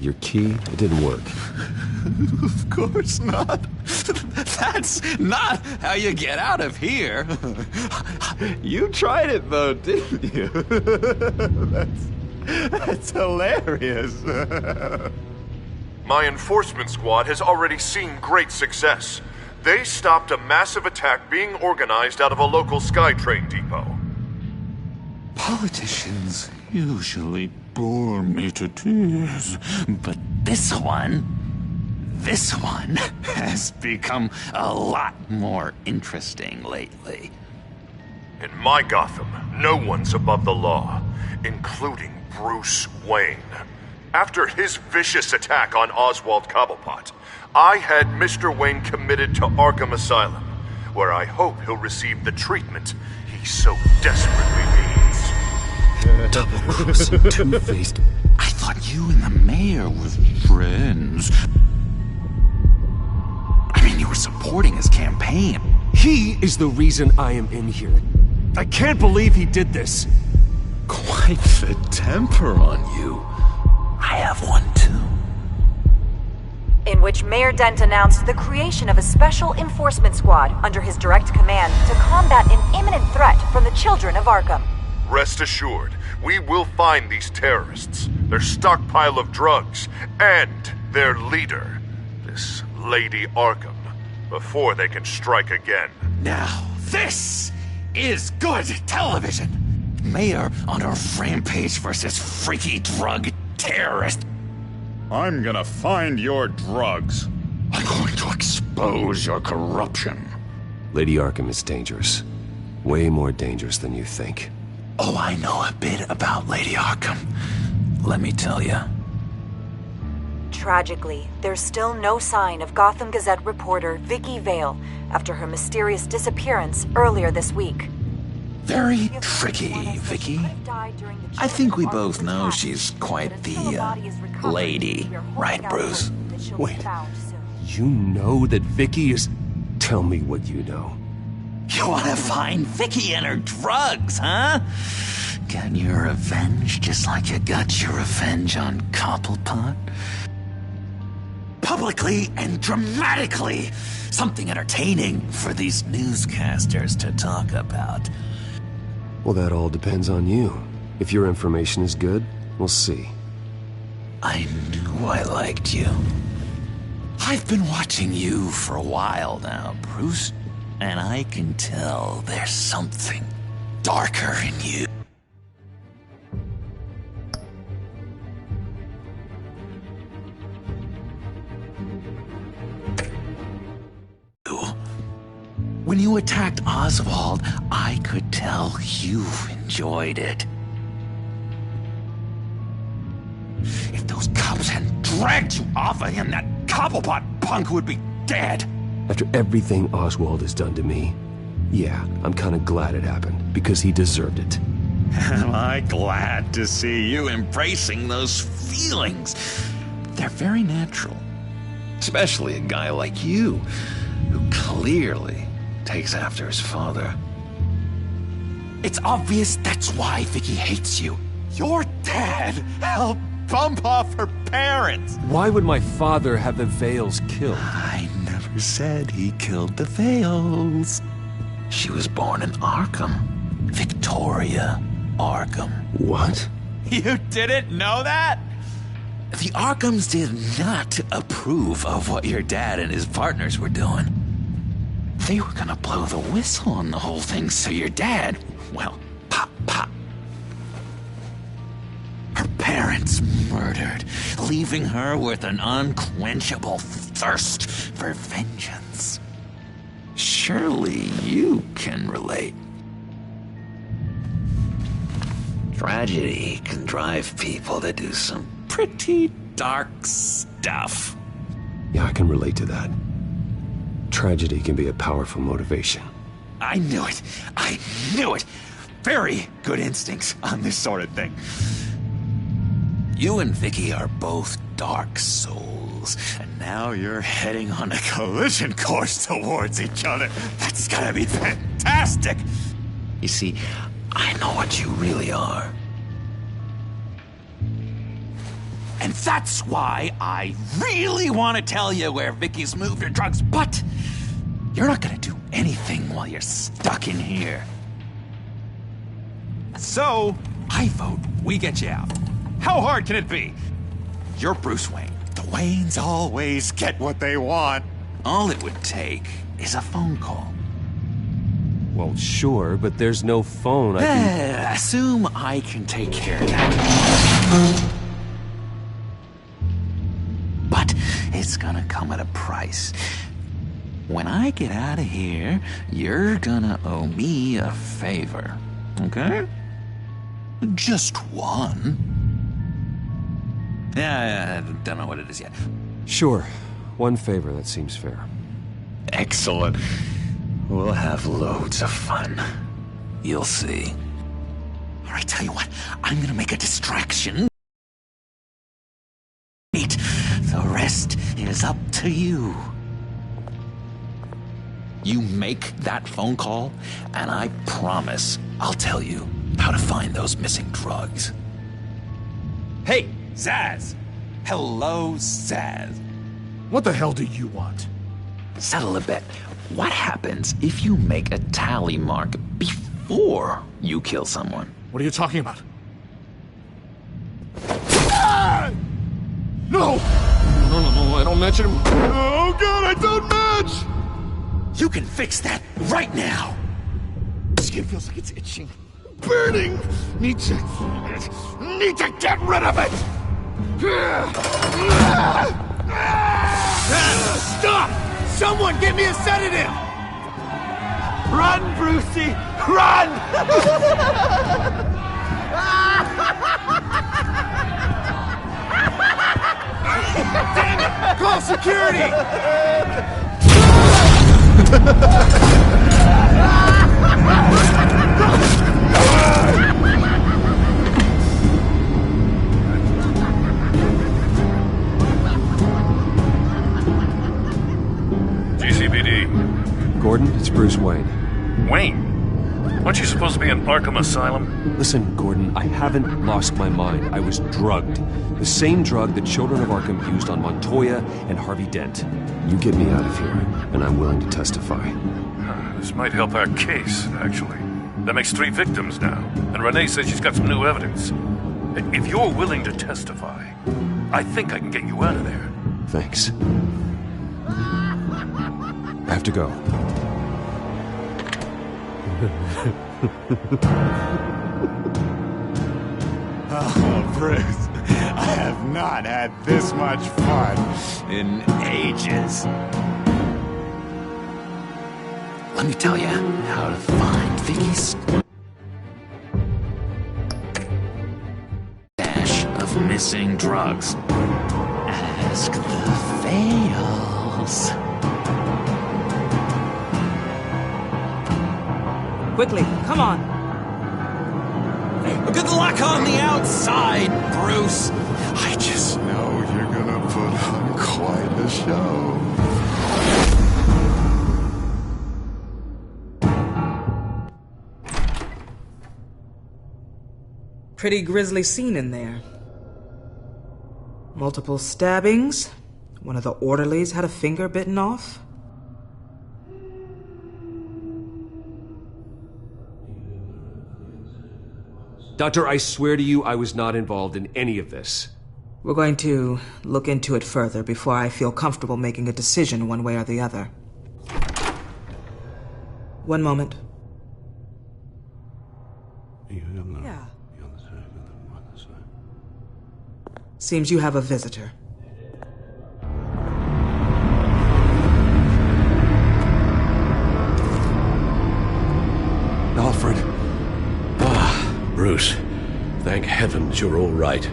Your key, it didn't work. Of course not. That's not how you get out of here. You tried it though, didn't you? That's hilarious. My enforcement squad has already seen great success. They stopped a massive attack being organized out of a local SkyTrain depot. Politicians usually bore me to tears, but this one has become a lot more interesting lately. In my Gotham, no one's above the law, including Bruce Wayne. After his vicious attack on Oswald Cobblepot, I had Mr. Wayne committed to Arkham Asylum, where I hope he'll receive the treatment he so desperately needs. Double-crossing Two-Faced. I thought you and the mayor were friends. I mean, you were supporting his campaign. He is the reason I am in here. I can't believe he did this. Quite the temper on you. I have one too. In which Mayor Dent announced the creation of a special enforcement squad under his direct command to combat an imminent threat from the children of Arkham. Rest assured, we will find these terrorists, their stockpile of drugs, and their leader, this Lady Arkham, before they can strike again. Now, this is good television. Mayor on a rampage versus freaky drug terrorist. I'm gonna find your drugs. I'm going to expose your corruption. Lady Arkham is dangerous. Way more dangerous than you think. Oh, I know a bit about Lady Arkham. Let me tell you. Tragically, there's still no sign of Gotham Gazette reporter Vicky Vale after her mysterious disappearance earlier this week. Very tricky, Vicky. I think we both know she's quite the, lady. Right, Bruce? Wait, you know that Vicky is... Tell me what you know. You want to find Vicky and her drugs, huh? Get your revenge just like you got your revenge on Cobblepot? Publicly and dramatically! Something entertaining for these newscasters to talk about. Well, that all depends on you. If your information is good, we'll see. I knew I liked you. I've been watching you for a while now, Bruce. And I can tell there's something darker in you. When you attacked Oswald, I could tell you enjoyed it. If those cops hadn't dragged you off of him, that Cobblepot punk would be dead. After everything Oswald has done to me, yeah, I'm kind of glad it happened, because he deserved it. Am I glad to see you embracing those feelings? They're very natural. Especially a guy like you, who clearly takes after his father. It's obvious that's why Vicky hates you. Your dad helped bump off her parents. Why would my father have the Vales killed? I never said he killed the Vales. She was born in Arkham. Victoria Arkham. What? You didn't know that? The Arkhams did not approve of what your dad and his partners were doing. They were gonna blow the whistle on the whole thing, so your dad, well, pop. Her parents murdered, leaving her with an unquenchable thirst for vengeance. Surely you can relate. Tragedy can drive people to do some pretty dark stuff. Yeah, I can relate to that. Tragedy can be a powerful motivation. I knew it. I knew it. Very good instincts on this sort of thing. You and Vicky are both dark souls, and now you're heading on a collision course towards each other. That's gotta be fantastic! You see, I know what you really are. And that's why I really want to tell you where Vicky's moved her drugs, but you're not gonna do anything while you're stuck in here. So, I vote we get you out. How hard can it be? You're Bruce Wayne. The Waynes always get what they want. All it would take is a phone call. Well, sure, but there's no phone. I can... Assume I can take care of that. But it's gonna come at a price. When I get out of here, you're gonna owe me a favor. Okay? Just one. Yeah, I don't know what it is yet. Sure. One favor, that seems fair. Excellent. We'll have loads of fun. You'll see. All right, tell you what. I'm gonna make a distraction. The rest is up to you. You make that phone call, and I promise I'll tell you how to find those missing drugs. Hey, Zaz! Hello, Zaz. What the hell do you want? Settle a bet. What happens if you make a tally mark before you kill someone? What are you talking about? Ah! No! No, I don't match him. Oh god, I don't match! You can fix that right now! Skin feels like it's itching. Burning! Need to get rid of it! Stop! Someone get me a sedative! Run, Brucey! Run! Damn it! Call security! GCPD. Gordon, it's Bruce Wayne. Wayne? Aren't you supposed to be in Arkham Asylum? Listen, Gordon, I haven't lost my mind. I was drugged. The same drug the children of Arkham used on Montoya and Harvey Dent. You get me out of here, and I'm willing to testify. This might help our case, actually. That makes 3 victims now, and Renee says she's got some new evidence. If you're willing to testify, I think I can get you out of there. Thanks. I have to go. Oh, Bruce, I have not had this much fun in ages. Let me tell you how to find Vicky's stash of missing drugs. Ask the fails. Quickly, come on. Good luck on the outside, Bruce. I just know you're gonna put on quite a show. Pretty grisly scene in there. Multiple stabbings. One of the orderlies had a finger bitten off. Doctor, I swear to you, I was not involved in any of this. We're going to look into it further before I feel comfortable making a decision one way or the other. One moment. Yeah. Seems you have a visitor. Alfred. Bruce, thank heavens you're all right.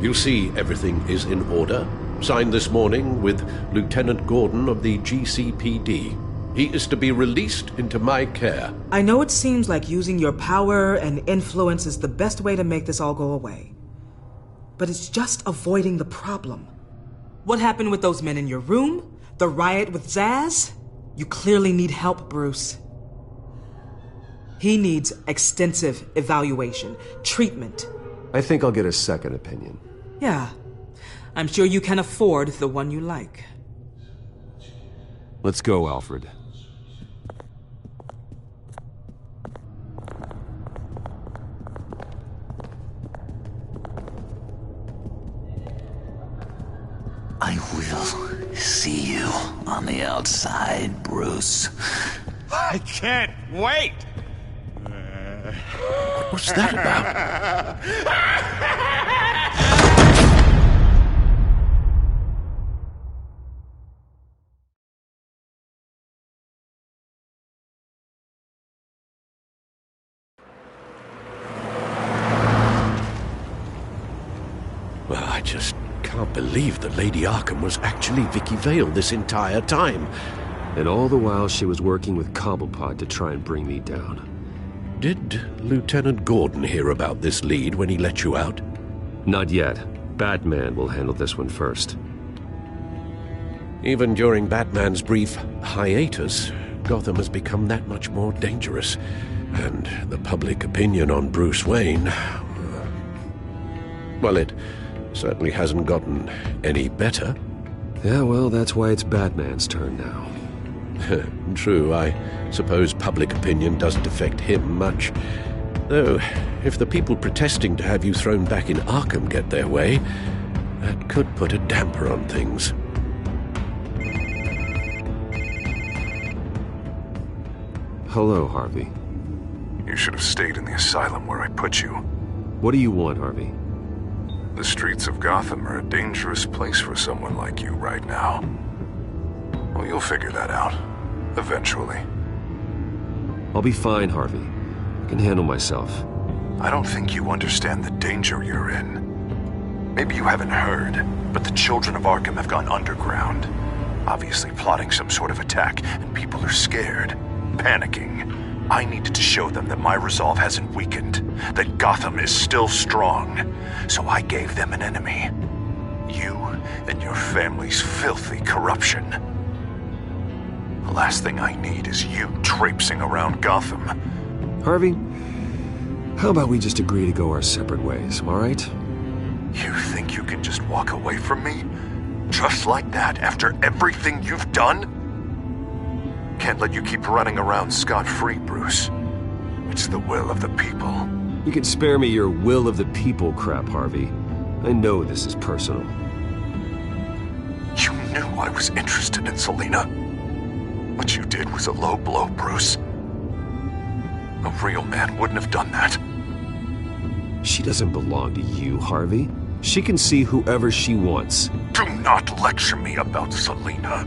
You see everything is in order. Signed this morning with Lieutenant Gordon of the GCPD. He is to be released into my care. I know it seems like using your power and influence is the best way to make this all go away. But it's just avoiding the problem. What happened with those men in your room? The riot with Zaz? You clearly need help, Bruce. He needs extensive evaluation, treatment. I think I'll get a second opinion. Yeah, I'm sure you can afford the one you like. Let's go, Alfred. I will see you on the outside, Bruce. I can't wait! What's that about? Well, I just can't believe that Lady Arkham was actually Vicky Vale this entire time. And all the while she was working with Cobblepot to try and bring me down. Did Lieutenant Gordon hear about this lead when he let you out? Not yet. Batman will handle this one first. Even during Batman's brief hiatus, Gotham has become that much more dangerous. And the public opinion on Bruce Wayne... well, it certainly hasn't gotten any better. Yeah, well, that's why it's Batman's turn now. True, I suppose public opinion doesn't affect him much. Though, if the people protesting to have you thrown back in Arkham get their way, that could put a damper on things. Hello, Harvey. You should have stayed in the asylum where I put you. What do you want, Harvey? The streets of Gotham are a dangerous place for someone like you right now. Well, you'll figure that out. Eventually. I'll be fine, Harvey. I can handle myself. I don't think you understand the danger you're in. Maybe you haven't heard, but the children of Arkham have gone underground. Obviously plotting some sort of attack, and people are scared, panicking. I needed to show them that my resolve hasn't weakened, that Gotham is still strong. So I gave them an enemy. You and your family's filthy corruption. The last thing I need is you traipsing around Gotham. Harvey, how about we just agree to go our separate ways, all right? You think you can just walk away from me? Just like that, after everything you've done? Can't let you keep running around scot-free, Bruce. It's the will of the people. You can spare me your will of the people crap, Harvey. I know this is personal. You knew I was interested in Selina. What you did was a low blow, Bruce. A real man wouldn't have done that. She doesn't belong to you, Harvey. She can see whoever she wants. Do not lecture me about Selina.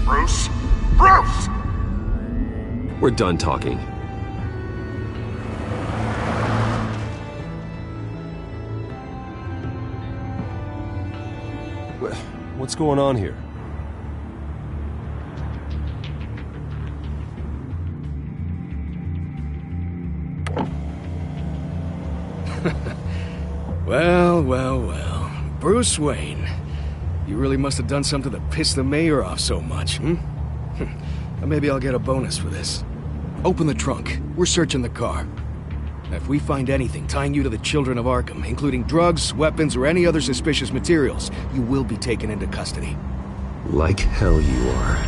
Bruce? Bruce! We're done talking. What's going on here? Well. Bruce Wayne. You really must have done something to piss the mayor off so much, hmm? Maybe I'll get a bonus for this. Open the trunk. We're searching the car. If we find anything tying you to the children of Arkham, including drugs, weapons, or any other suspicious materials, you will be taken into custody. Like hell you are.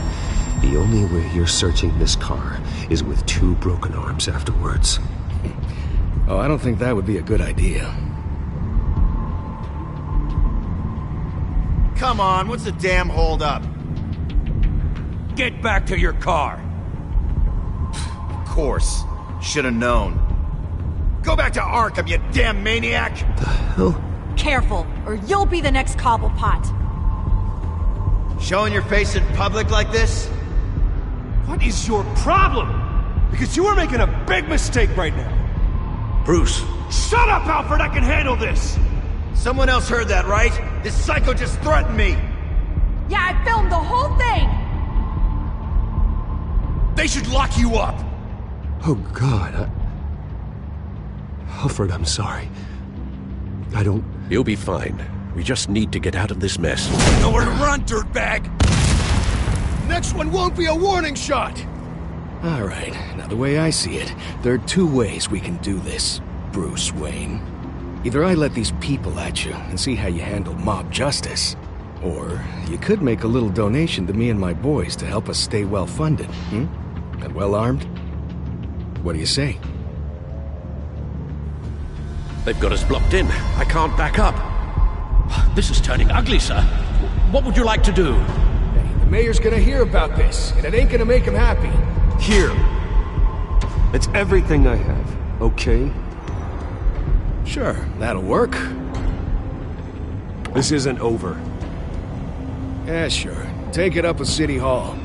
The only way you're searching this car is with 2 broken arms afterwards. Oh, I don't think that would be a good idea. Come on, what's the damn holdup? Get back to your car! Of course. Should've known. Go back to Arkham, you damn maniac! The hell? Careful, or you'll be the next Cobblepot. Showing your face in public like this? What is your problem? Because you are making a big mistake right now. Bruce! Shut up, Alfred! I can handle this! Someone else heard that, right? This psycho just threatened me! Yeah, I filmed the whole thing! They should lock you up! Oh, God. Alfred, I'm sorry. I don't... You'll be fine. We just need to get out of this mess. Nowhere to run, dirtbag! Next one won't be a warning shot! All right, now the way I see it, there are 2 ways we can do this. Bruce Wayne. Either I let these people at you and see how you handle mob justice, or you could make a little donation to me and my boys to help us stay well-funded, and well-armed. What do you say? They've got us blocked in. I can't back up. This is turning ugly, sir. What would you like to do? Hey, the mayor's gonna hear about this, and it ain't gonna make him happy. Here. It's everything I have, okay? Sure, that'll work. This isn't over. Yeah, sure. Take it up with City Hall.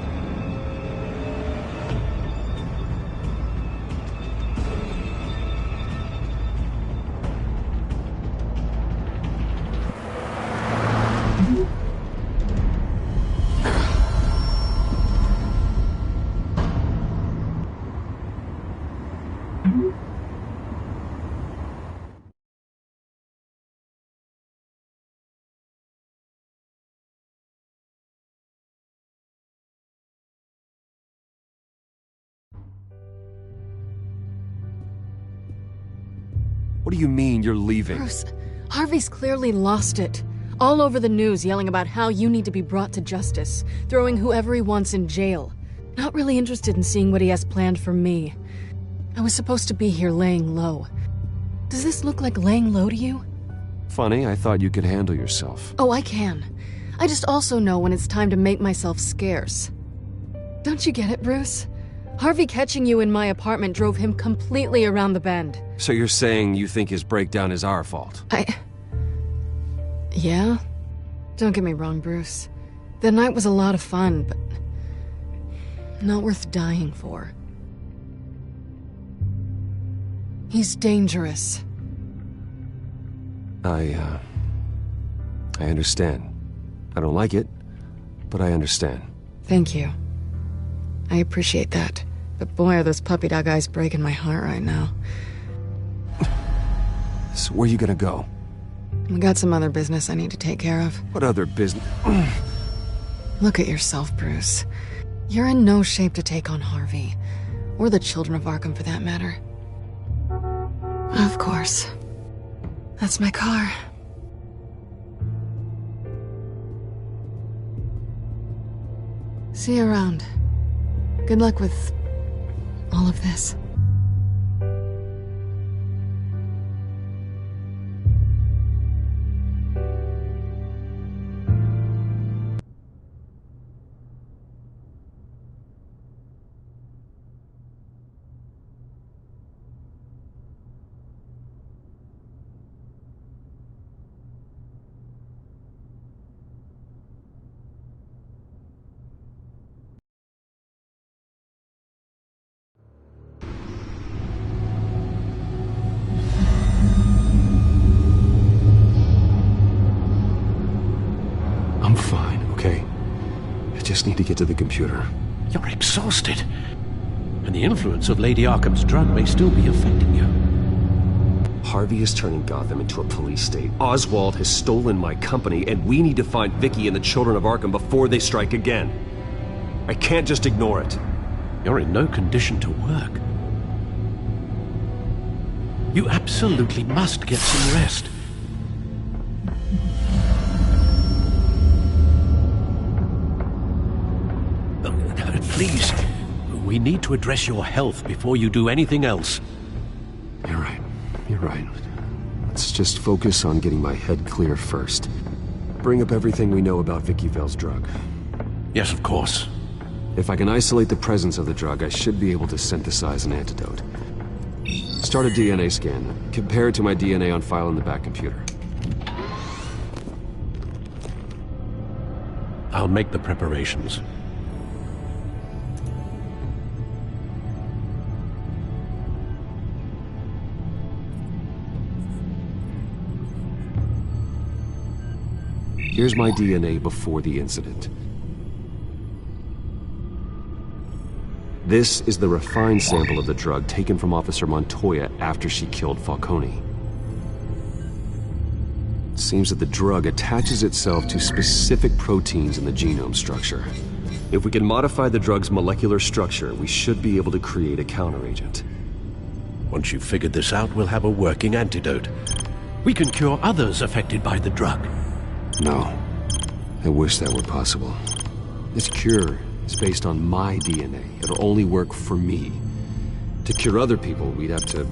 What do you mean you're leaving? Bruce, Harvey's clearly lost it. All over the news yelling about how you need to be brought to justice, throwing whoever he wants in jail. Not really interested in seeing what he has planned for me. I was supposed to be here laying low. Does this look like laying low to you? Funny, I thought you could handle yourself. Oh, I can. I just also know when it's time to make myself scarce. Don't you get it, Bruce? Harvey catching you in my apartment drove him completely around the bend. So you're saying you think his breakdown is our fault? Yeah? Don't get me wrong, Bruce. The night was a lot of fun, but not worth dying for. He's dangerous. I understand. I don't like it, but I understand. Thank you. I appreciate that. But boy, are those puppy dog eyes breaking my heart right now. So where are you gonna go? We got some other business I need to take care of. What other business? Look at yourself, Bruce. You're in no shape to take on Harvey. Or the children of Arkham, for that matter. Of course. That's my car. See you around. Good luck with all of this. I'm fine, okay? I just need to get to the computer. You're exhausted. And the influence of Lady Arkham's drug may still be affecting you. Harvey is turning Gotham into a police state. Oswald has stolen my company, and we need to find Vicky and the children of Arkham before they strike again. I can't just ignore it. You're in no condition to work. You absolutely must get some rest. Please, we need to address your health before you do anything else. You're right. You're right. Let's just focus on getting my head clear first. Bring up everything we know about Vicky Vale's drug. Yes, of course. If I can isolate the presence of the drug, I should be able to synthesize an antidote. Start a DNA scan. Compare it to my DNA on file in the back computer. I'll make the preparations. Here's my DNA before the incident. This is the refined sample of the drug taken from Officer Montoya after she killed Falcone. It seems that the drug attaches itself to specific proteins in the genome structure. If we can modify the drug's molecular structure, we should be able to create a counteragent. Once you've figured this out, we'll have a working antidote. We can cure others affected by the drug. No. I wish that were possible. This cure is based on my DNA. It'll only work for me. To cure other people, we'd have to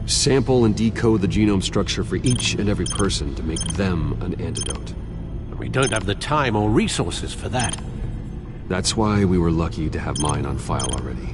sample and decode the genome structure for each and every person to make them an antidote. We don't have the time or resources for that. That's why we were lucky to have mine on file already.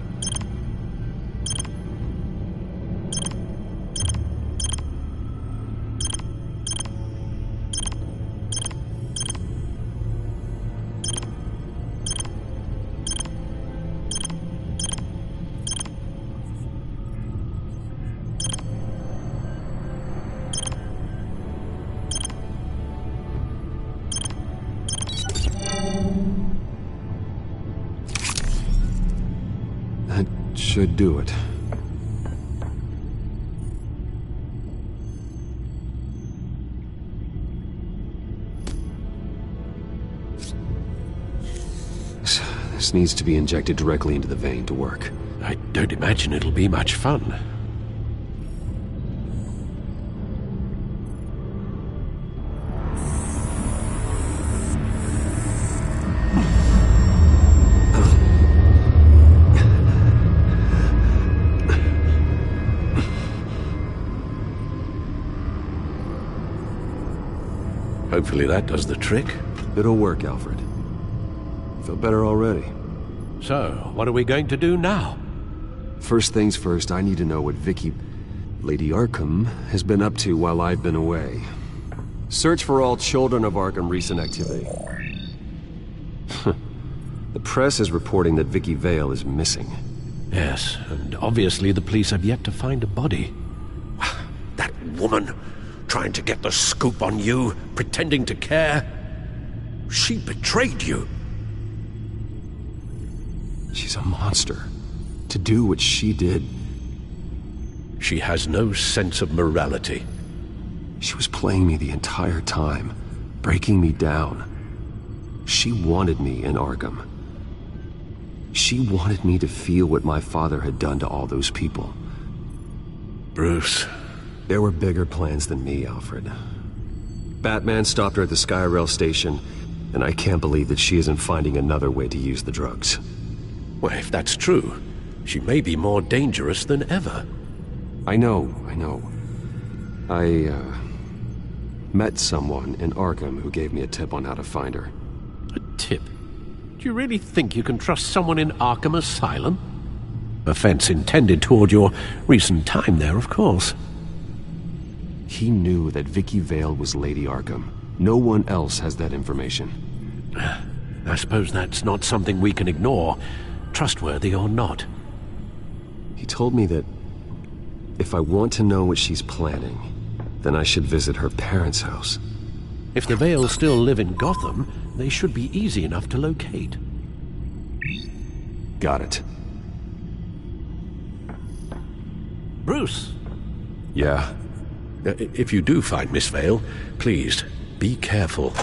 Should do it. This needs to be injected directly into the vein to work. I don't imagine it'll be much fun. Hopefully that does the trick. It'll work, Alfred. Feel better already. So, what are we going to do now? First things first, I need to know what Lady Arkham, has been up to while I've been away. Search for all children of Arkham recent activity. The press is reporting that Vicky Vale is missing. Yes, and obviously the police have yet to find a body. That woman, trying to get the scoop on you, pretending to care. She betrayed you. She's a monster. To do what she did. She has no sense of morality. She was playing me the entire time, breaking me down. She wanted me in Arkham. She wanted me to feel what my father had done to all those people. Bruce. There were bigger plans than me, Alfred. Batman stopped her at the Skyrail station, and I can't believe that she isn't finding another way to use the drugs. Well, if that's true, she may be more dangerous than ever. I know. I met someone in Arkham who gave me a tip on how to find her. A tip? Do you really think you can trust someone in Arkham Asylum? Offense intended toward your recent time there, of course. He knew that Vicky Vale was Lady Arkham. No one else has that information. I suppose that's not something we can ignore, trustworthy or not. He told me that if I want to know what she's planning, then I should visit her parents' house. If the Vale still live in Gotham, they should be easy enough to locate. Got it. Bruce! Yeah? If you do find Miss Vale, please, be careful.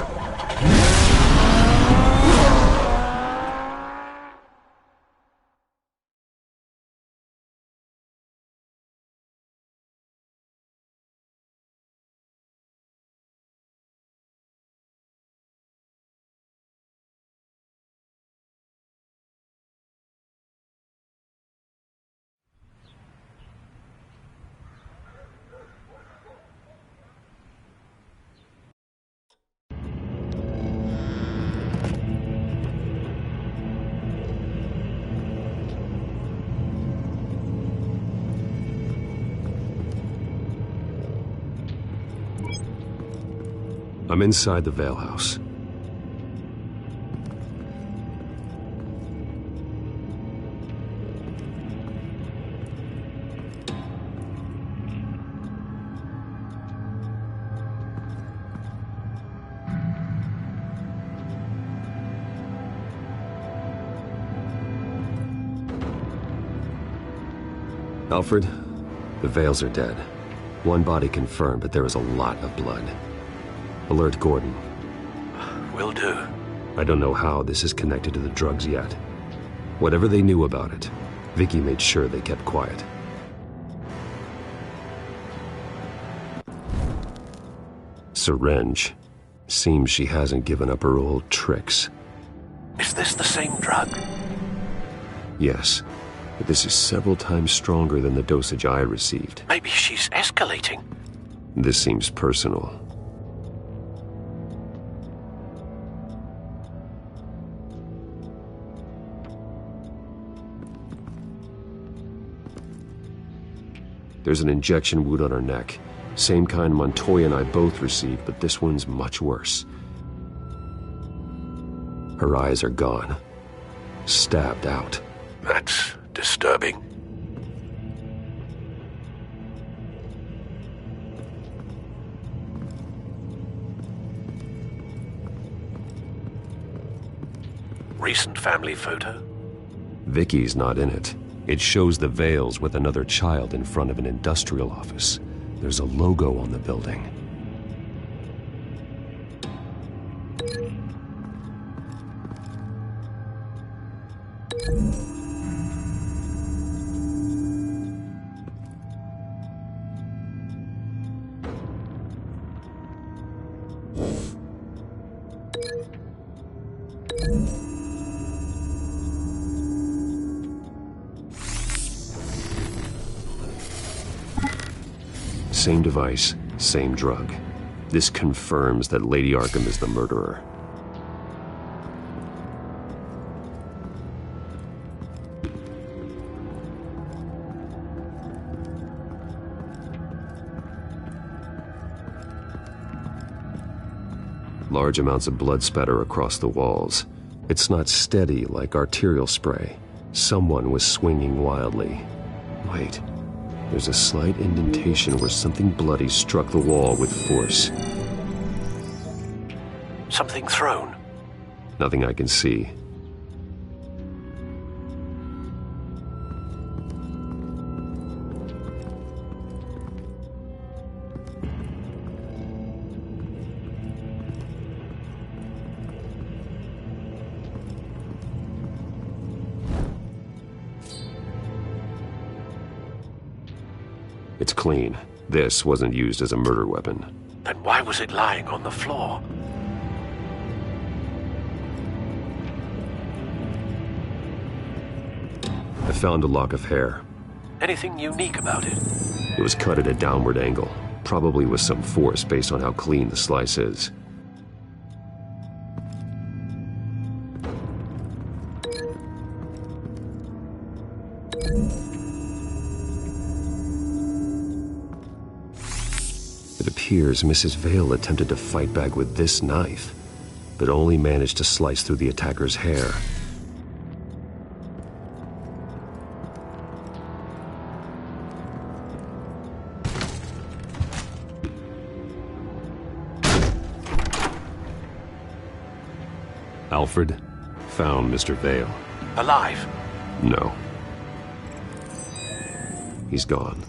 I'm inside the Vale house. Alfred, the Vales are dead. One body confirmed, but there is a lot of blood. Alert Gordon. Will do. I don't know how this is connected to the drugs yet. Whatever they knew about it, Vicky made sure they kept quiet. syringe. Seems she hasn't given up her old tricks. Is this the same drug? Yes, but this is several times stronger than the dosage I received. Maybe she's escalating. This seems personal. There's an injection wound on her neck. Same kind Montoya and I both received, but this one's much worse. Her eyes are gone. Stabbed out. That's disturbing. Recent family photo? Vicky's not in it. It shows the Vales with another child in front of an industrial office. There's a logo on the building. Same device, same drug. This confirms that Lady Arkham is the murderer. Large amounts of blood spatter across the walls. It's not steady like arterial spray. Someone was swinging wildly. Wait. There's a slight indentation where something bloody struck the wall with force. Something thrown? Nothing I can see. It's clean. This wasn't used as a murder weapon. Then why was it lying on the floor? I found a lock of hair. Anything unique about it? It was cut at a downward angle, probably with some force based on how clean the slice is. It appears Mrs. Vale attempted to fight back with this knife, but only managed to slice through the attacker's hair. Alfred found Mr. Vale. Alive? No. He's gone.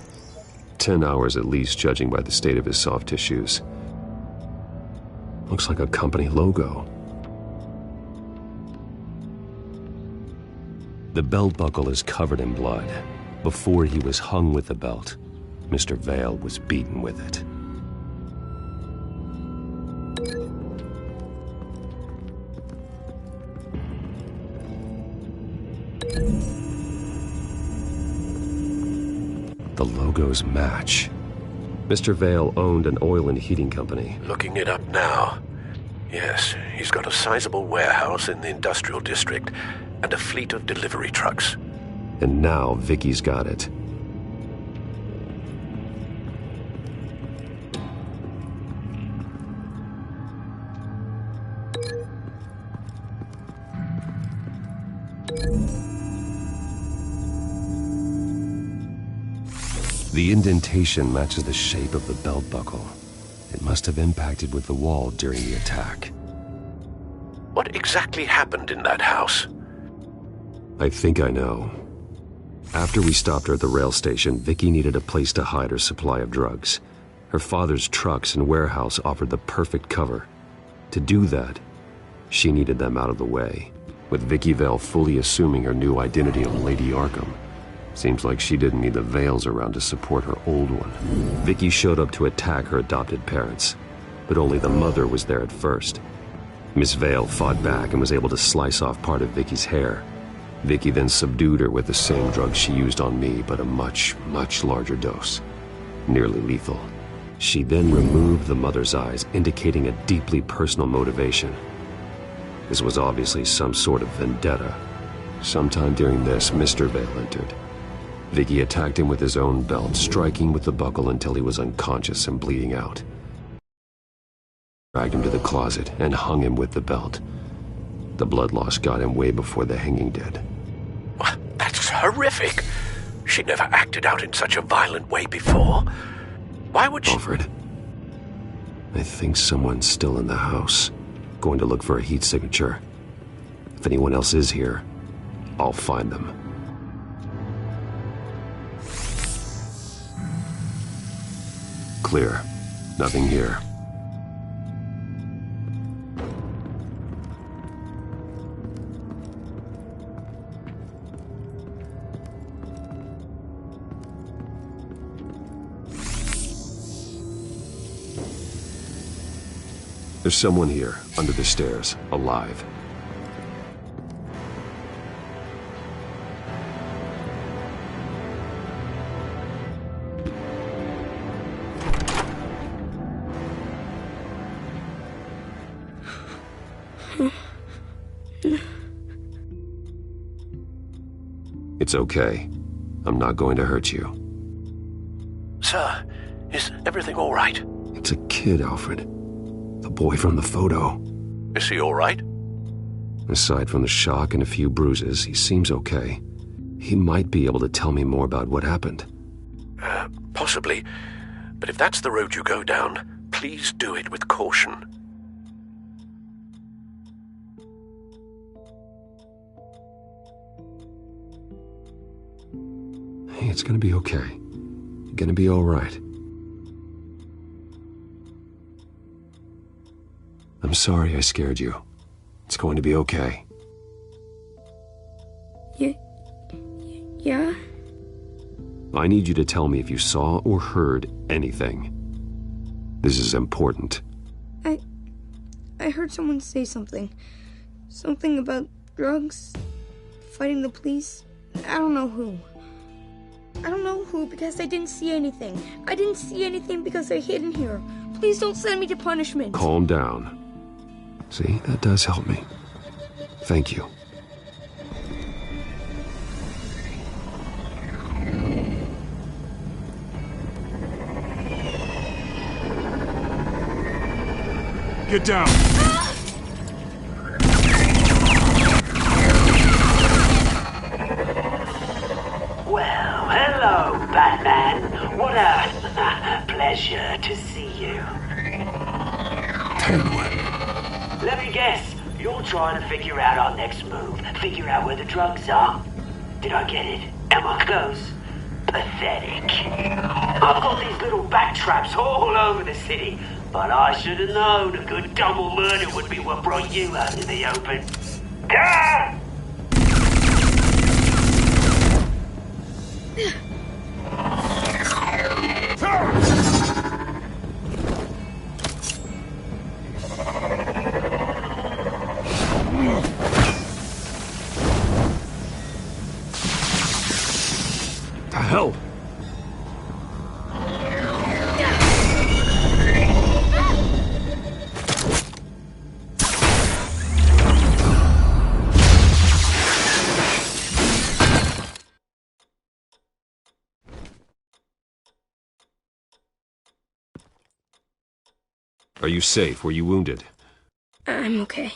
10 hours at least, judging by the state of his soft tissues. Looks like a company logo. The belt buckle is covered in blood. Before he was hung with the belt, Mr. Vale was beaten with it. The logos match. Mr. Vale owned an oil and heating company. Looking it up now. Yes, he's got a sizable warehouse in the industrial district and a fleet of delivery trucks. And now Vicky's got it. The indentation matches the shape of the belt buckle. It must have impacted with the wall during the attack. What exactly happened in that house? I think I know. After we stopped her at the rail station, Vicky needed a place to hide her supply of drugs. Her father's trucks and warehouse offered the perfect cover. To do that, she needed them out of the way, with Vicky Vale fully assuming her new identity of Lady Arkham. Seems like she didn't need the Vales around to support her old one. Vicky showed up to attack her adopted parents. but only the mother was there at first. Miss Vale fought back and was able to slice off part of Vicky's hair. Vicky then subdued her with the same drug she used on me, but a much, much larger dose. Nearly lethal. She then removed the mother's eyes, indicating a deeply personal motivation. This was obviously some sort of vendetta. Sometime during this, Mr. Vale entered. Vicky attacked him with his own belt, striking with the buckle until he was unconscious and bleeding out. Dragged him to the closet and hung him with the belt. The blood loss got him way before the hanging did. That's horrific. She never acted out in such a violent way before. Why would she... Alfred, I think someone's still in the house, going to look for a heat signature. If anyone else is here, I'll find them. Clear. Nothing here. There's someone here, under the stairs, alive. It's okay. I'm not going to hurt you. Sir, is everything all right? It's a kid, Alfred. The boy from the photo. Is he all right? Aside from the shock and a few bruises, he seems okay. He might be able to tell me more about what happened. Possibly. But if that's the road you go down, please do it with caution. Hey, it's gonna be okay. You're gonna be all right. I'm sorry I scared you. It's going to be okay. Yeah? I need you to tell me if you saw or heard anything. This is important. I heard someone say something. Something about drugs, fighting the police. I don't know who. I don't know who because I didn't see anything. I didn't see anything because I hid in here. Please don't send me to punishment. Calm down. See, that does help me. Thank you. Get down! Well, hello, Batman. What a pleasure to see you. Let me guess, you're trying to figure out our next move. Figure out where the drugs are. Did I get it? Am I close? Pathetic. I've got these little bat traps all over the city, but I should have known a good double murder would be what brought you out in the open. Ah! The hell? Are you safe? Were you wounded? I'm okay.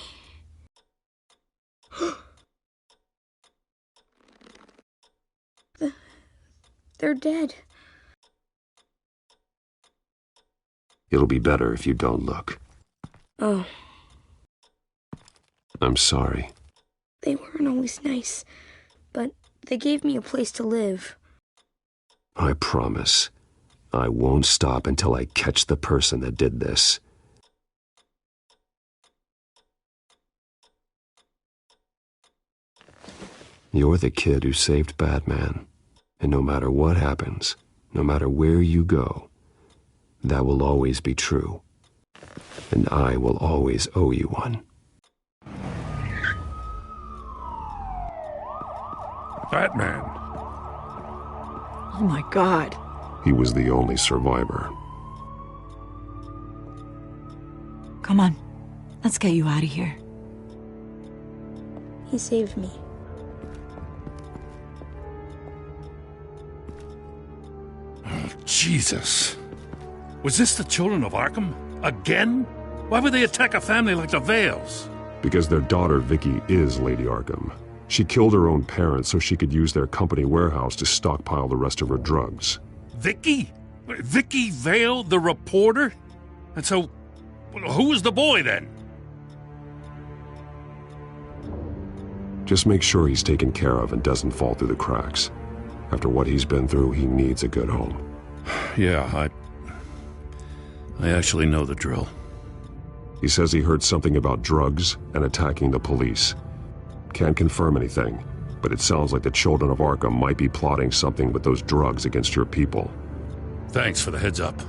They're dead. It'll be better if you don't look. Oh. I'm sorry. They weren't always nice, but they gave me a place to live. I promise. I won't stop until I catch the person that did this. You're the kid who saved Batman. And no matter what happens, no matter where you go, that will always be true. And I will always owe you one. Batman. Oh my god. He was the only survivor. Come on. Let's get you out of here. He saved me. Oh, Jesus. Was this the children of Arkham? Again? Why would they attack a family like the Vales? Because their daughter, Vicky, is Lady Arkham. She killed her own parents so she could use their company warehouse to stockpile the rest of her drugs. Vicky? Vicky Vale, the reporter? And so, who was the boy then? Just make sure he's taken care of and doesn't fall through the cracks. After what he's been through, he needs a good home. Yeah, I actually know the drill. He says he heard something about drugs and attacking the police. Can't confirm anything, but it sounds like the children of Arkham might be plotting something with those drugs against your people. Thanks for the heads up.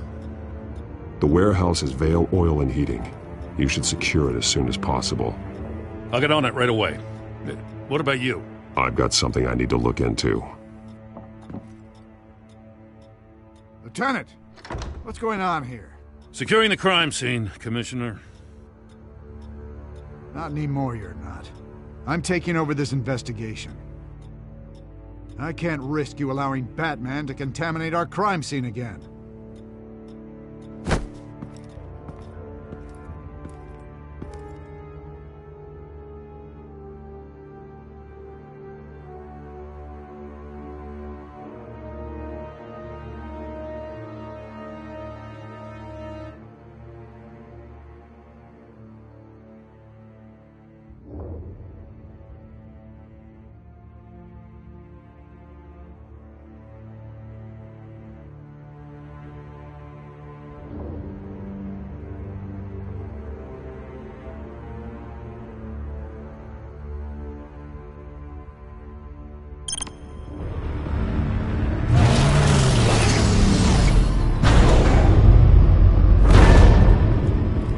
The warehouse is Vale Oil and Heating. You should secure it as soon as possible. I'll get on it right away. What about you? I've got something I need to look into. Lieutenant, what's going on here? Securing the crime scene, Commissioner. Not anymore, you're not. I'm taking over this investigation. I can't risk you allowing Batman to contaminate our crime scene again.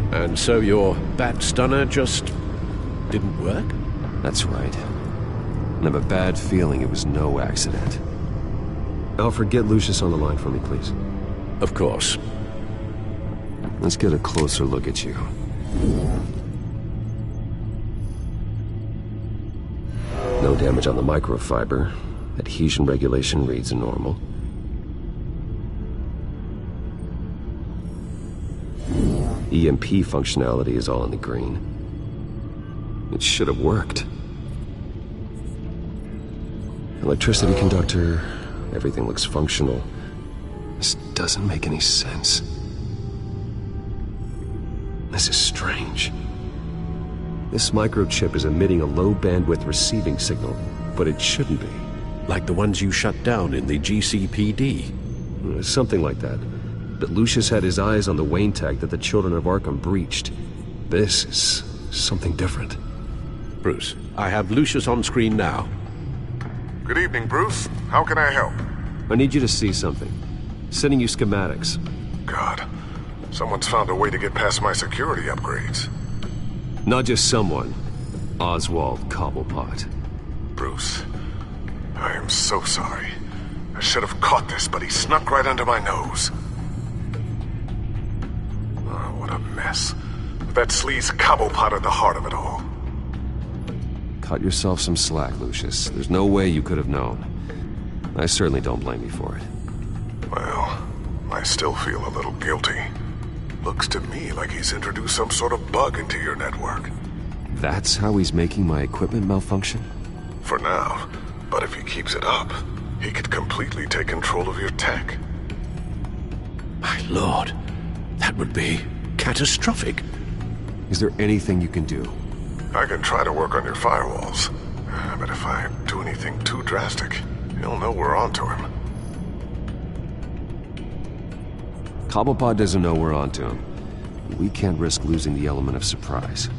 And so your bat stunner just didn't work? That's right. I have a bad feeling it was no accident. Alfred, get Lucius on the line for me, please. Of course. Let's get a closer look at you. No damage on the microfiber. Adhesion regulation reads normal. EMP functionality is all in the green. It should have worked. Electricity conductor, everything looks functional. This doesn't make any sense. This is strange. This microchip is emitting a low-bandwidth receiving signal, but it shouldn't be. Like the ones you shut down in the GCPD? Something like that. But Lucius had his eyes on the Wayne tag that the Children of Arkham breached. This is something different. Bruce, I have Lucius on screen now. Good evening, Bruce. How can I help? I need you to see something. Sending you schematics. God, someone's found a way to get past my security upgrades. Not just someone. Oswald Cobblepot. Bruce, I am so sorry. I should have caught this, but he snuck right under my nose. Oh, what a mess. With that sleaze Cobblepot at the heart of it all. Cut yourself some slack, Lucius. There's no way you could have known. I certainly don't blame you for it. Well, I still feel a little guilty. Looks to me like he's introduced some sort of bug into your network. That's how he's making my equipment malfunction? For now, but if he keeps it up, he could completely take control of your tech. My lord, that would be catastrophic. Is there anything you can do? I can try to work on your firewalls, but if I do anything too drastic, he'll know we're onto him. Cobblepot doesn't know we're onto him. We can't risk losing the element of surprise.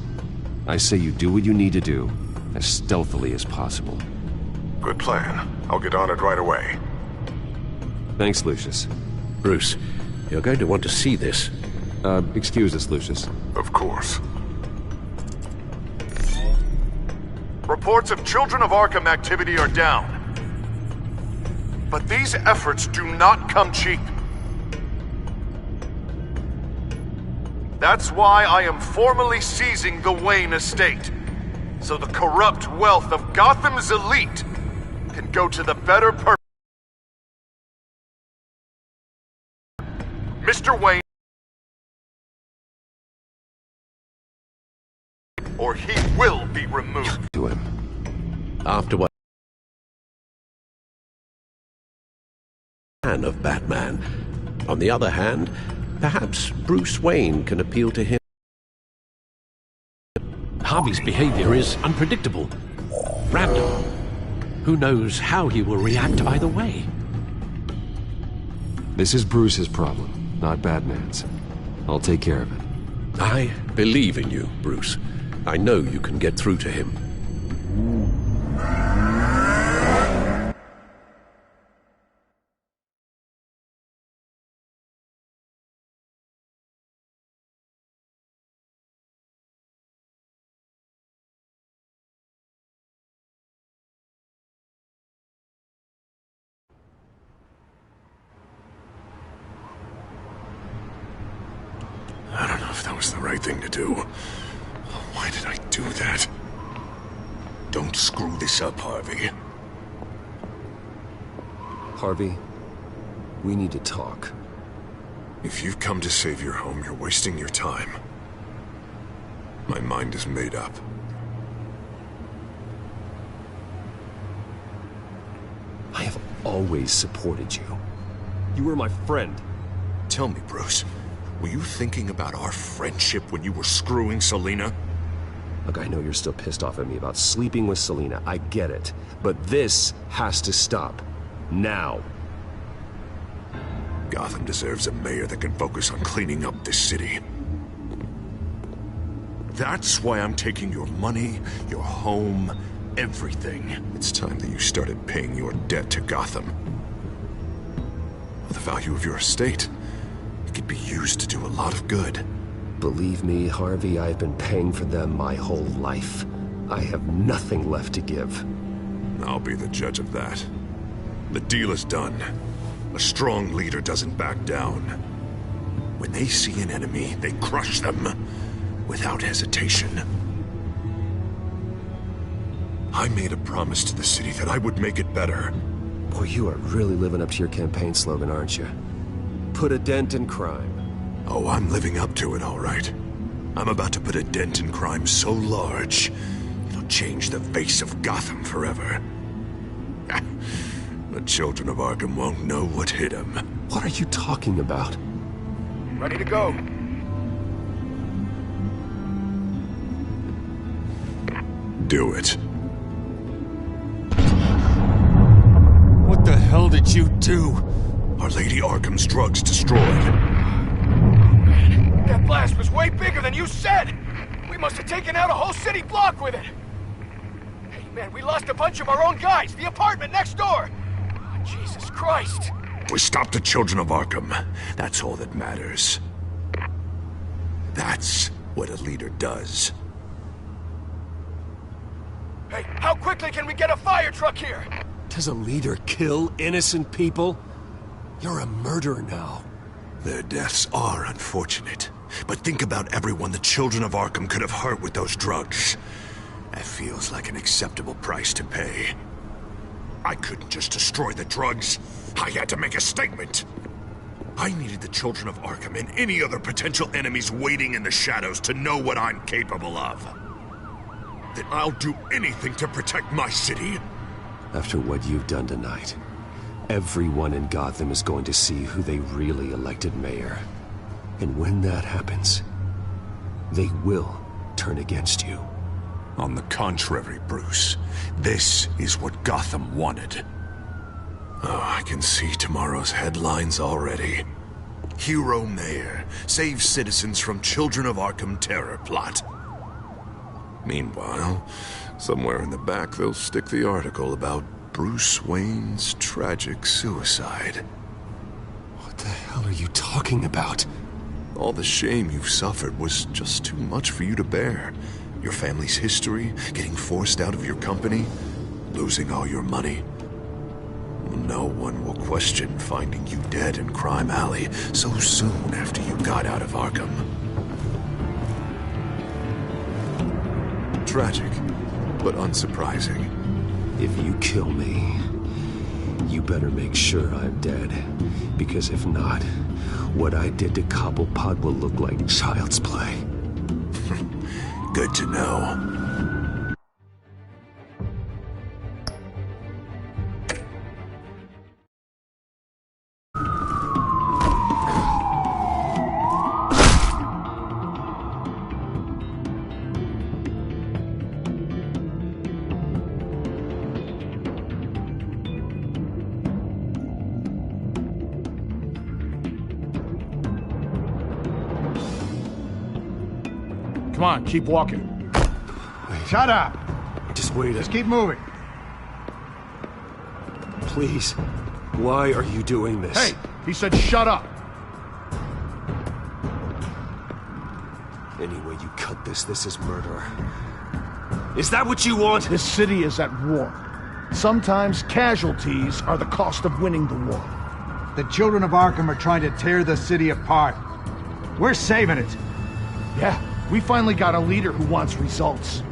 I say you do what you need to do, as stealthily as possible. Good plan. I'll get on it right away. Thanks, Lucius. Bruce, you're going to want to see this. Excuse us, Lucius. Of course. Reports of Children of Arkham activity are down. But these efforts do not come cheap. That's why I am formally seizing the Wayne estate, so the corrupt wealth of Gotham's elite can go to the better purpose. Mr. Wayne, or he will be removed. To him. After what of Batman. On the other hand, perhaps Bruce Wayne can appeal to him. Harvey's behavior is unpredictable, random. Who knows how he will react either way? This is Bruce's problem, not Batman's. I'll take care of it. I believe in you, Bruce. I know you can get through to him. I don't know if that was the right thing to do. Why did I do that? Don't screw this up, Harvey. Harvey, we need to talk. If you've come to save your home, you're wasting your time. My mind is made up. I have always supported you. You were my friend. Tell me, Bruce, were you thinking about our friendship when you were screwing Selina? Look, I know you're still pissed off at me about sleeping with Selina. I get it. But this has to stop. Now. Gotham deserves a mayor that can focus on cleaning up this city. That's why I'm taking your money, your home, everything. It's time that you started paying your debt to Gotham. The value of your estate, it could be used to do a lot of good. Believe me, Harvey, I've been paying for them my whole life. I have nothing left to give. I'll be the judge of that. The deal is done. A strong leader doesn't back down. When they see an enemy, they crush them without hesitation. I made a promise to the city that I would make it better. Boy, you are really living up to your campaign slogan, aren't you? Put a dent in crime. Oh, I'm living up to it, all right. I'm about to put a dent in crime so large, it'll change the face of Gotham forever. The children of Arkham won't know what hit them. What are you talking about? Ready to go. Do it. What the hell did you do? Our Lady Arkham's drugs destroyed. That blast was way bigger than you said! We must have taken out a whole city block with it! Hey man, we lost a bunch of our own guys! The apartment next door! Oh, Jesus Christ! We stopped the children of Arkham. That's all that matters. That's what a leader does. Hey, how quickly can we get a fire truck here? Does a leader kill innocent people? You're a murderer now. Their deaths are unfortunate. But think about everyone the children of Arkham could have hurt with those drugs. That feels like an acceptable price to pay. I couldn't just destroy the drugs. I had to make a statement. I needed the children of Arkham and any other potential enemies waiting in the shadows to know what I'm capable of. That I'll do anything to protect my city. After what you've done tonight, everyone in Gotham is going to see who they really elected mayor. And when that happens, they will turn against you. On the contrary, Bruce, this is what Gotham wanted. Oh, I can see tomorrow's headlines already. Hero Mayor saves citizens from Children of Arkham terror plot. Meanwhile, somewhere in the back they'll stick the article about Bruce Wayne's tragic suicide. What the hell are you talking about? All the shame you've suffered was just too much for you to bear. Your family's history, getting forced out of your company, losing all your money. No one will question finding you dead in Crime Alley so soon after you got out of Arkham. Tragic, but unsurprising. If you kill me, you better make sure I'm dead. Because if not, what I did to Cobblepot will look like child's play. Good to know. Come on, keep walking. Wait. Shut up! Just wait. Just keep moving. Please. Why are you doing this? Hey! He said shut up! Any way you cut this is murder. Is that what you want? This city is at war. Sometimes casualties are the cost of winning the war. The children of Arkham are trying to tear the city apart. We're saving it. Yeah. We finally got a leader who wants results.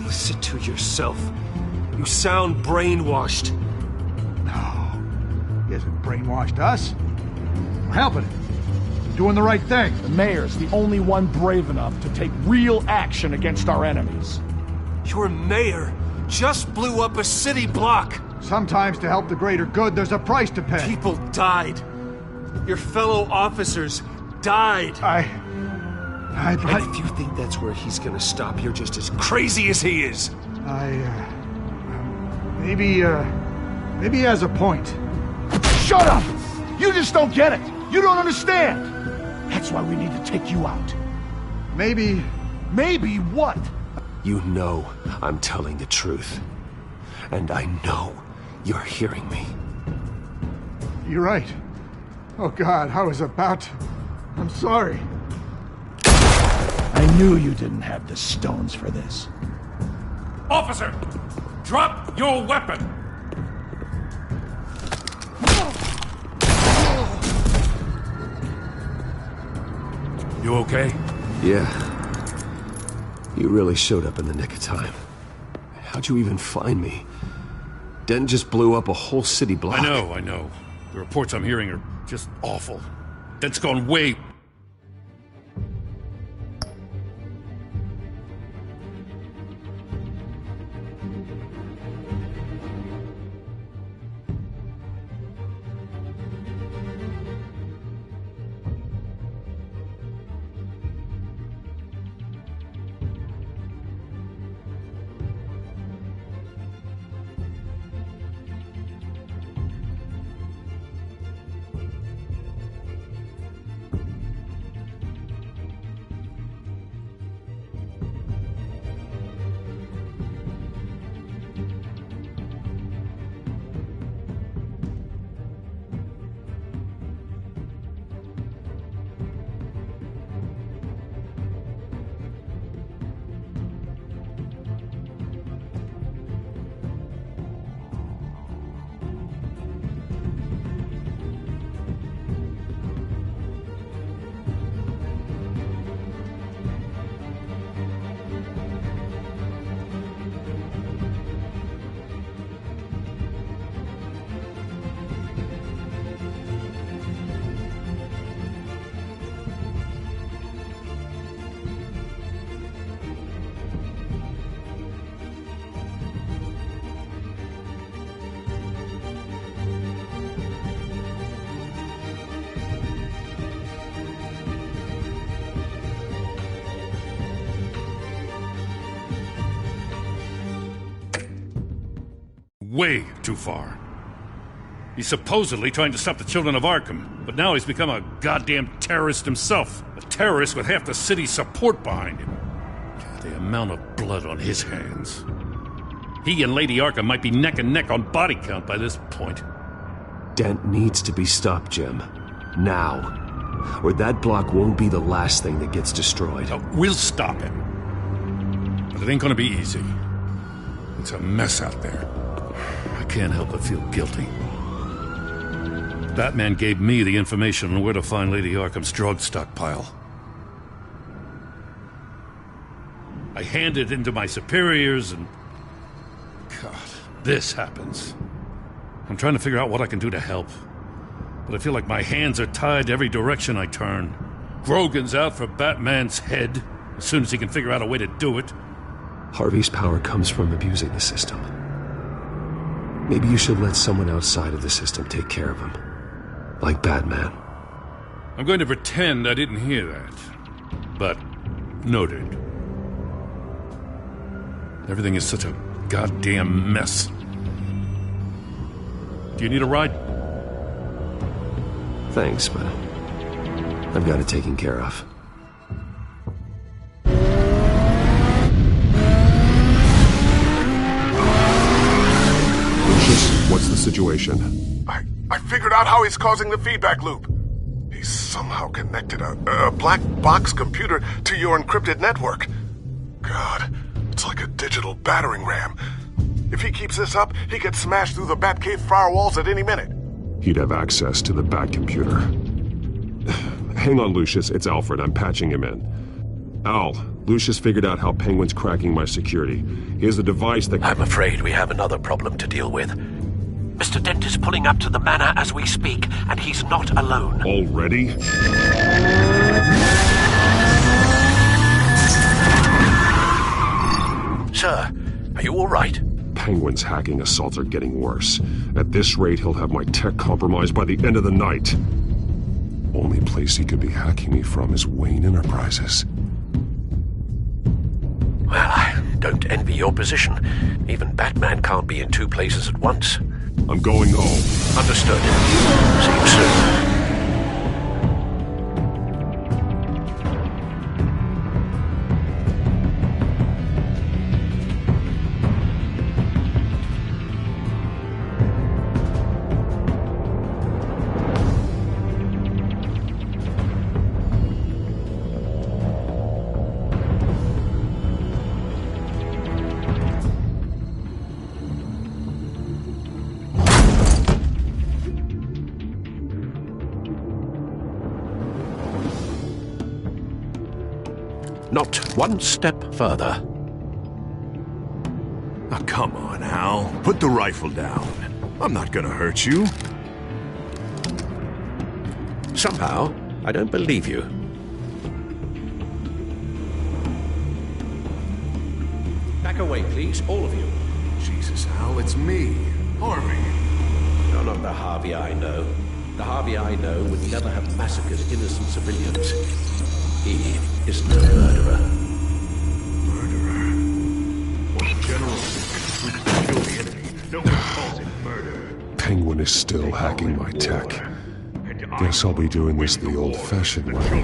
Listen to yourself. You sound brainwashed. No. He hasn't brainwashed us. We're helping him. We're doing the right thing. The mayor's the only one brave enough to take real action against our enemies. Your mayor just blew up a city block. Sometimes to help the greater good, there's a price to pay. People died. Your fellow officers died. And if you think that's where he's gonna stop, you're just as crazy as he is. Maybe he has a point. Shut up! You just don't get it! You don't understand! That's why we need to take you out. Maybe what? You know I'm telling the truth. And I know you're hearing me. You're right. Oh God, I was about to... I'm sorry. I knew you didn't have the stones for this. Officer! Drop your weapon! You okay? Yeah. You really showed up in the nick of time. How'd you even find me? Dent just blew up a whole city block. I know. The reports I'm hearing are just awful. Dent's gone way... way too far. He's supposedly trying to stop the children of Arkham, but now he's become a goddamn terrorist himself. A terrorist with half the city's support behind him. The amount of blood on his hands. He and Lady Arkham might be neck and neck on body count by this point. Dent needs to be stopped, Jim. Now. Or that block won't be the last thing that gets destroyed. We'll stop him. But it ain't gonna be easy. It's a mess out there. I can't help but feel guilty. Batman gave me the information on where to find Lady Arkham's drug stockpile. I handed it into my superiors and... God, this happens. I'm trying to figure out what I can do to help. But I feel like my hands are tied every direction I turn. Grogan's out for Batman's head, as soon as he can figure out a way to do it. Harvey's power comes from abusing the system. Maybe you should let someone outside of the system take care of him. Like Batman. I'm going to pretend I didn't hear that. But, noted. Everything is such a goddamn mess. Do you need a ride? Thanks, but I've got it taken care of. Lucius, what's the situation? I figured out how he's causing the feedback loop. He's somehow connected a black box computer to your encrypted network. God, it's like a digital battering ram. If he keeps this up, he could smash through the Batcave firewalls at any minute. He'd have access to the Bat computer. Hang on, Lucius. It's Alfred. I'm patching him in. Al, Lucius figured out how Penguin's cracking my security. He has a device that... I'm afraid we have another problem to deal with. Mr. Dent is pulling up to the manor as we speak, and he's not alone. Already? Sir, are you all right? Penguin's hacking assaults are getting worse. At this rate, he'll have my tech compromised by the end of the night. Only place he could be hacking me from is Wayne Enterprises. Well, I don't envy your position. Even Batman can't be in two places at once. I'm going home. Understood. See you soon. Not one step further. Oh, come on, Al. Put the rifle down. I'm not gonna hurt you. Somehow, I don't believe you. Back away, please, all of you. Jesus, Al, it's me, Harvey. You're not the Harvey I know. The Harvey I know would never have massacred innocent civilians. He isn't a murderer. Murderer? Well, General, we can kill the enemy. No one calls it murder. Penguin is still hacking my tech. Guess I'll be doing this the old-fashioned way.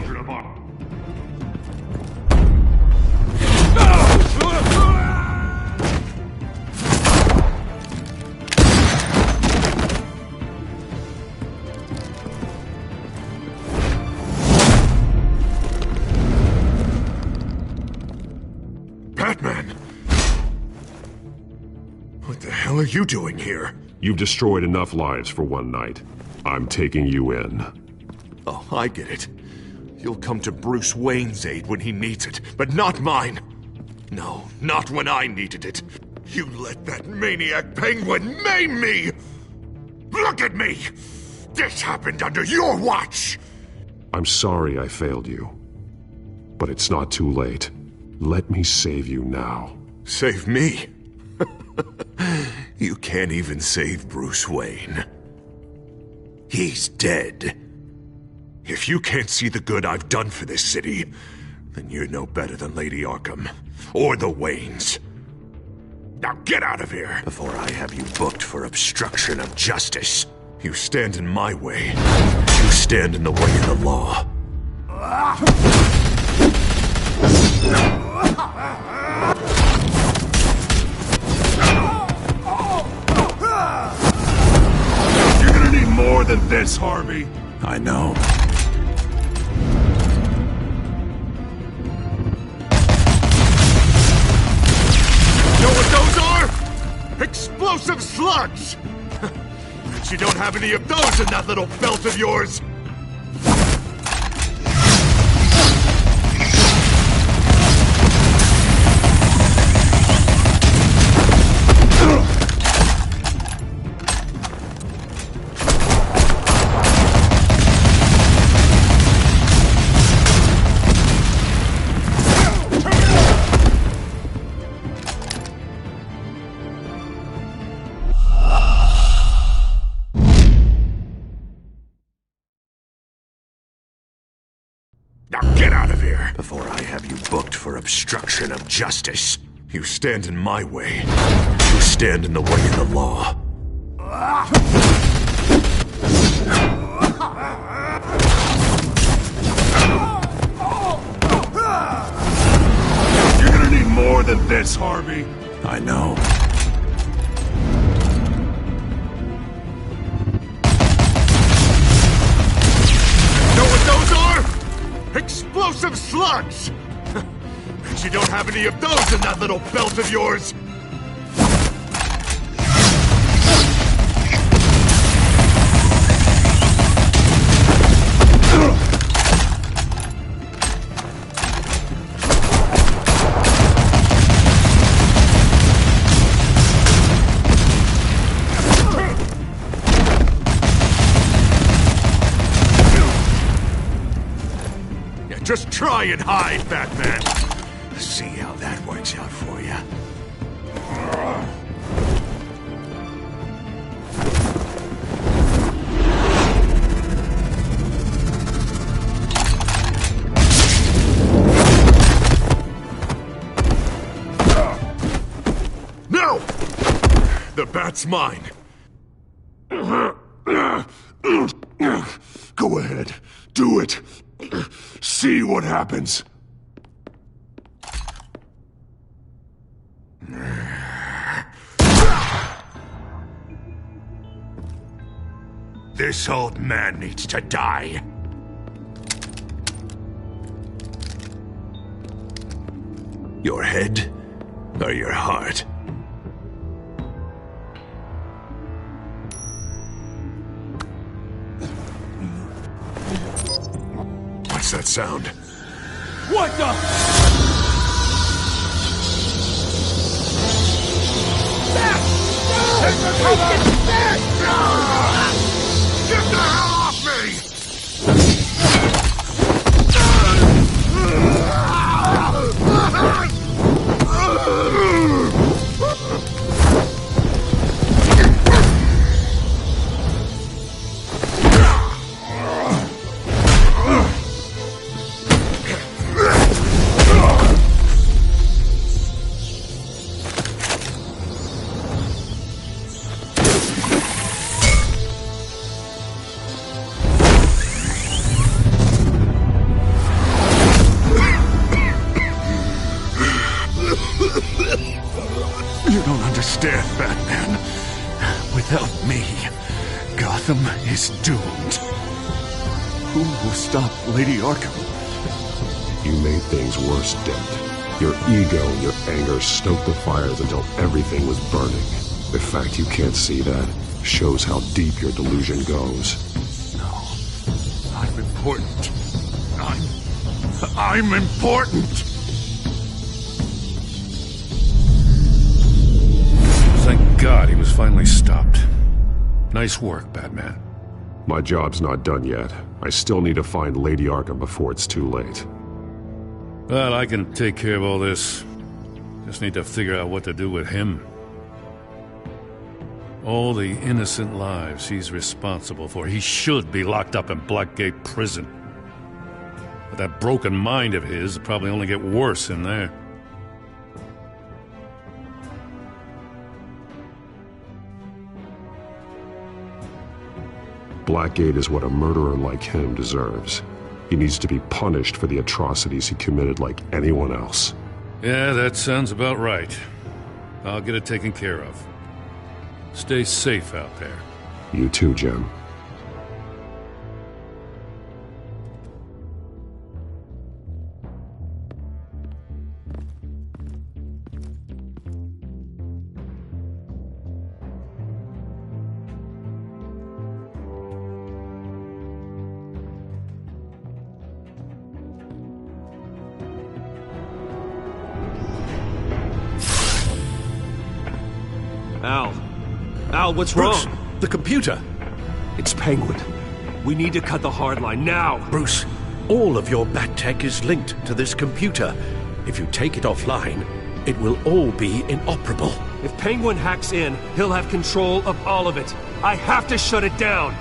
What are you doing here? You've destroyed enough lives for one night. I'm taking you in. Oh, I get it. You'll come to Bruce Wayne's aid when he needs it, but not mine. No, not when I needed it. You let that maniac Penguin maim me! Look at me! This happened under your watch! I'm sorry I failed you. But it's not too late. Let me save you now. Save me? You can't even save Bruce Wayne. He's dead. If you can't see the good I've done for this city, then you're no better than Lady Arkham. Or the Waynes. Now get out of here! Before I have you booked for obstruction of justice. You stand in my way. You stand in the way of the law. You're gonna need more than this, Harvey. I know. Know what those are? Explosive slugs! But you don't have any of those in that little belt of yours! Now get out of here before I have you booked for obstruction of justice. You stand in my way. You stand in the way of the law. You're gonna need more than this, Harvey. I know. Know what those are? Explosive slugs! But you don't have any of those in that little belt of yours! Just try and hide, Batman. See how that works out for you. No! The bat's mine. Go ahead. Do it. See what happens. This old man needs to die. Your head or your heart? What's that sound? What the? Get the hell off me! You don't understand, Batman. Without me, Gotham is doomed. Who will stop Lady Arkham? You made things worse, Dent. Your ego and your anger stoked the fires until everything was burning. The fact you can't see that shows how deep your delusion goes. No. I'm important. I'm important! Thank God he was finally stopped. Nice work, Batman. My job's not done yet. I still need to find Lady Arkham before it's too late. Well, I can take care of all this. Just need to figure out what to do with him. All the innocent lives he's responsible for. He should be locked up in Blackgate Prison. But that broken mind of his will probably only get worse in there. Blackgate is what a murderer like him deserves. He needs to be punished for the atrocities he committed like anyone else. Yeah, that sounds about right. I'll get it taken care of. Stay safe out there. You too, Jim. Al, what's Bruce, wrong? the computer. It's Penguin. We need to cut the hard line now. Bruce, all of your bat tech is linked to this computer. If you take it offline, it will all be inoperable. If Penguin hacks in, he'll have control of all of it. I have to shut it down.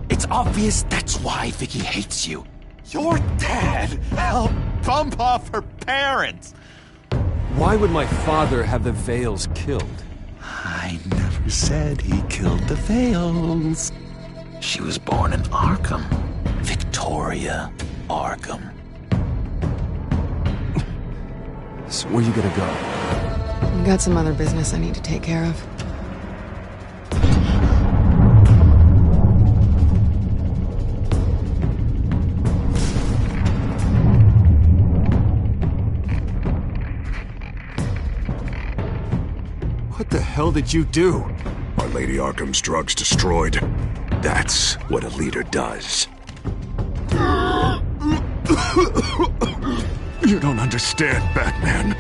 It's obvious that's why Vicky hates you. Your dad helped bump off her parents. Why would my father have the Vales killed? I never said he killed the Vales. She was born in Arkham. Victoria Arkham. So where you gonna go? I've got some other business I need to take care of. What the hell did you do? Are Lady Arkham's drugs destroyed? That's what a leader does. You don't understand, Batman.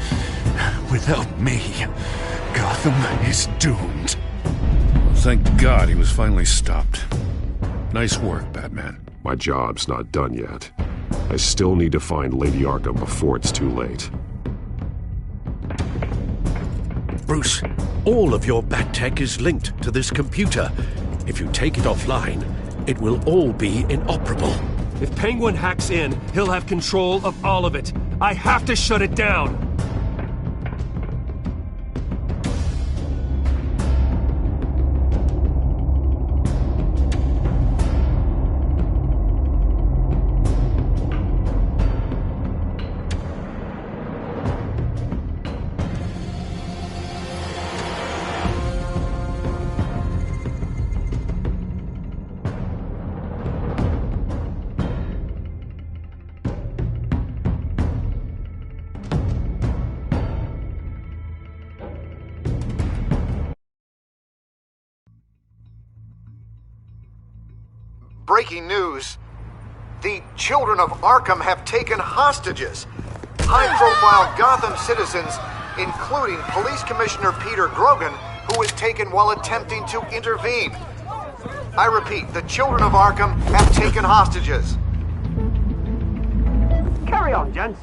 Without me, Gotham is doomed. Thank God he was finally stopped. Nice work, Batman. My job's not done yet. I still need to find Lady Arkham before it's too late. Bruce, all of your bat tech is linked to this computer. If you take it offline, it will all be inoperable. If Penguin hacks in, he'll have control of all of it. I have to shut it down. Breaking news. The children of Arkham have taken hostages. High-profile Gotham citizens, including Police Commissioner Peter Grogan, who was taken while attempting to intervene. I repeat, the children of Arkham have taken hostages. Carry on, gents.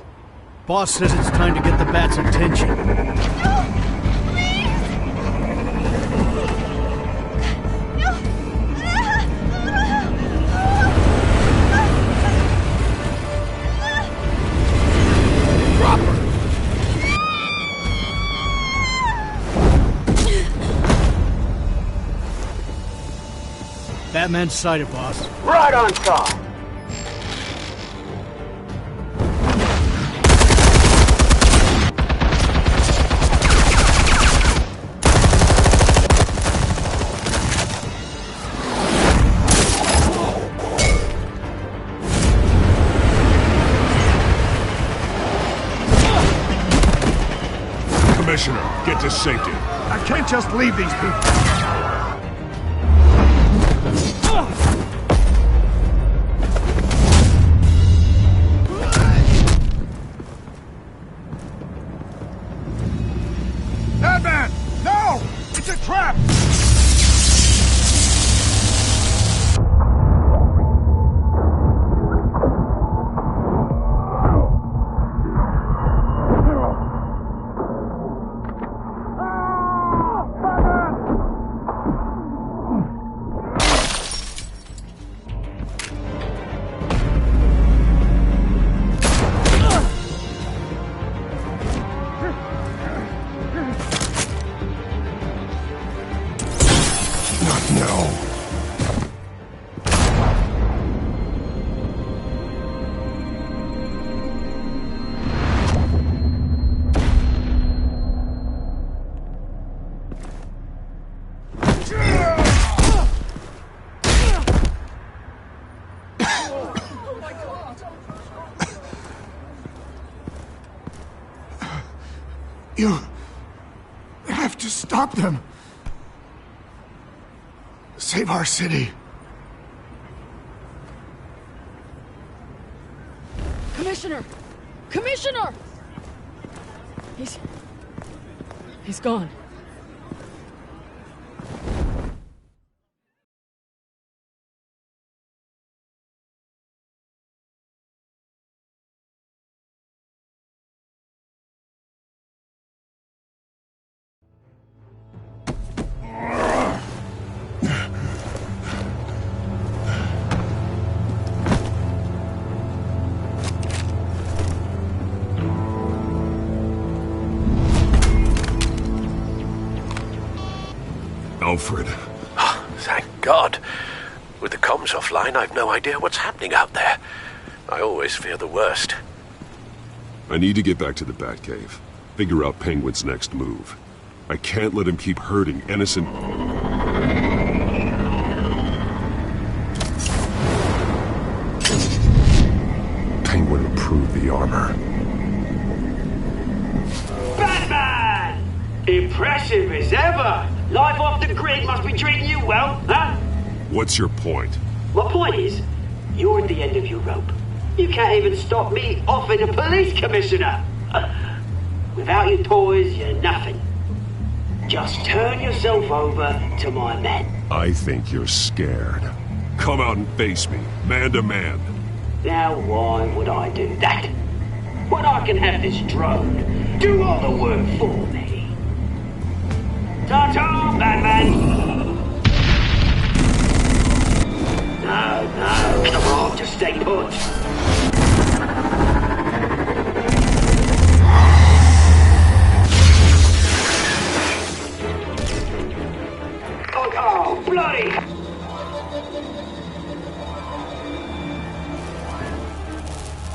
Boss says it's time to get the Bat's attention. Batman's sighted, boss. Right on top. to safety. I can't just leave these people. Madman! No! It's a trap! You have to stop them. Save our city. Commissioner! Commissioner! He's gone. Alfred. Oh, thank God. With the comms offline, I've no idea what's happening out there. I always fear the worst. I need to get back to the Batcave. Figure out Penguin's next move. I can't let him keep hurting innocent... Penguin improved the armor. Batman! Impressive as ever! Life off the grid must be treating you well, huh? What's your point? My point is, you're at the end of your rope. You can't even stop me offing a police commissioner. Without your toys, you're nothing. Just turn yourself over to my men. I think you're scared. Come out and face me, man to man. Now why would I do that? When I can have this drone do all the work for me. Ta-ta, Batman! No, come on, just stay put. Oh, bloody!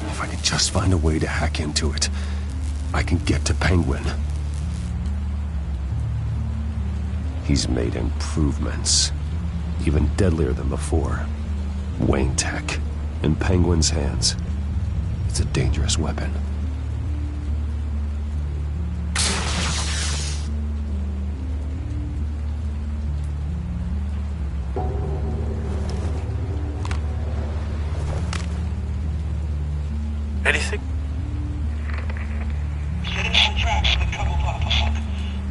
If I could just find a way to hack into it, I can get to Penguin. He's made improvements, even deadlier than before. Wayne tech, in Penguin's hands. It's a dangerous weapon. Anything?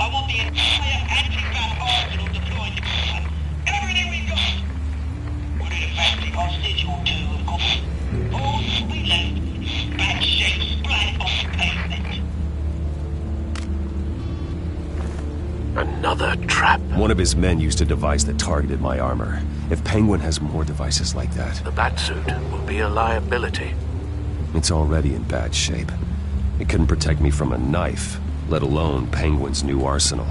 I want the entire anti-bat arsenal deployed. Everything we got. We're in a fancy hostage or two, of course. All we left is bad shape splat on the pavement. Another trap. One of his men used a device that targeted my armor. If Penguin has more devices like that... The Batsuit will be a liability. It's already in bad shape. It couldn't protect me from a knife, let alone Penguin's new arsenal.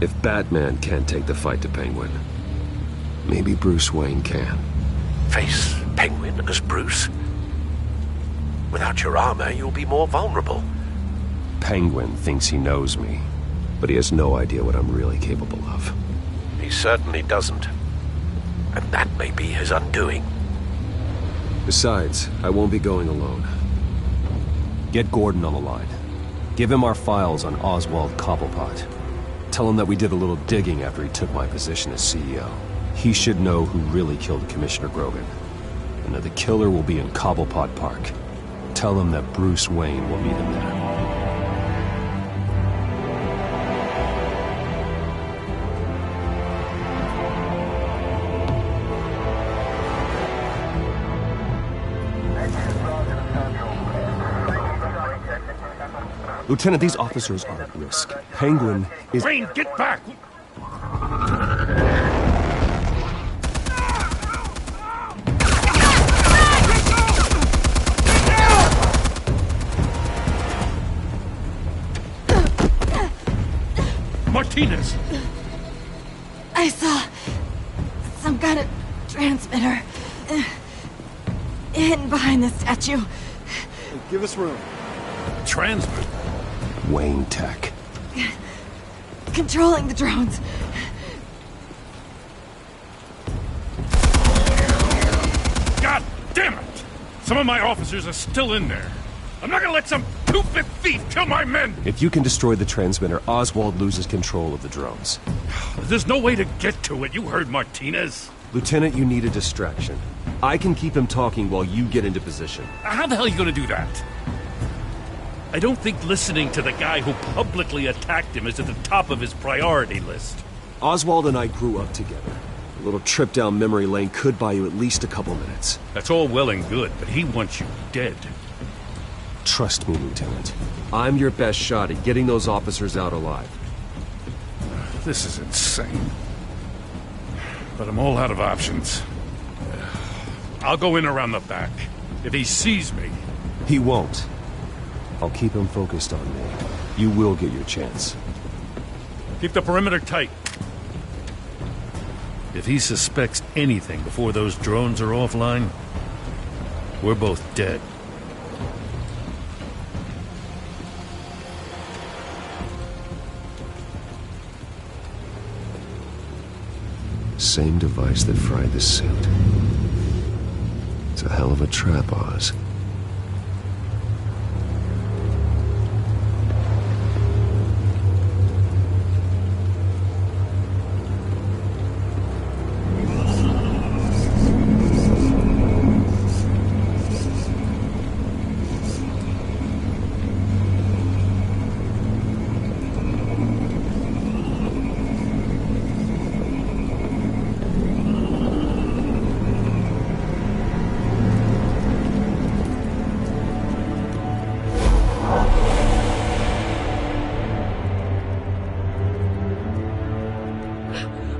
If Batman can't take the fight to Penguin, maybe Bruce Wayne can. Face Penguin as Bruce? Without your armor, you'll be more vulnerable. Penguin thinks he knows me, but he has no idea what I'm really capable of. He certainly doesn't. And that may be his undoing. Besides, I won't be going alone. Get Gordon on the line. Give him our files on Oswald Cobblepot. Tell him that we did a little digging after he took my position as CEO. He should know who really killed Commissioner Grogan. And that the killer will be in Cobblepot Park. Tell him that Bruce Wayne will meet him there. Lieutenant, these officers are at risk. Penguin is— Wayne, get back! Martinez! I saw some kind of transmitter hidden behind the statue. Give us room. Transmitter? Wayne Tech. Controlling the drones. God damn it! Some of my officers are still in there. I'm not gonna let some two-bit thief kill my men! If you can destroy the transmitter, Oswald loses control of the drones. There's no way to get to it. You heard Martinez. Lieutenant, you need a distraction. I can keep him talking while you get into position. How the hell are you gonna do that? I don't think listening to the guy who publicly attacked him is at the top of his priority list. Oswald and I grew up together. A little trip down memory lane could buy you at least a couple minutes. That's all well and good, but he wants you dead. Trust me, Lieutenant. I'm your best shot at getting those officers out alive. This is insane. But I'm all out of options. I'll go in around the back. If he sees me... He won't. I'll keep him focused on me. You will get your chance. Keep the perimeter tight. If he suspects anything before those drones are offline, we're both dead. Same device that fried the suit. It's a hell of a trap, Oz.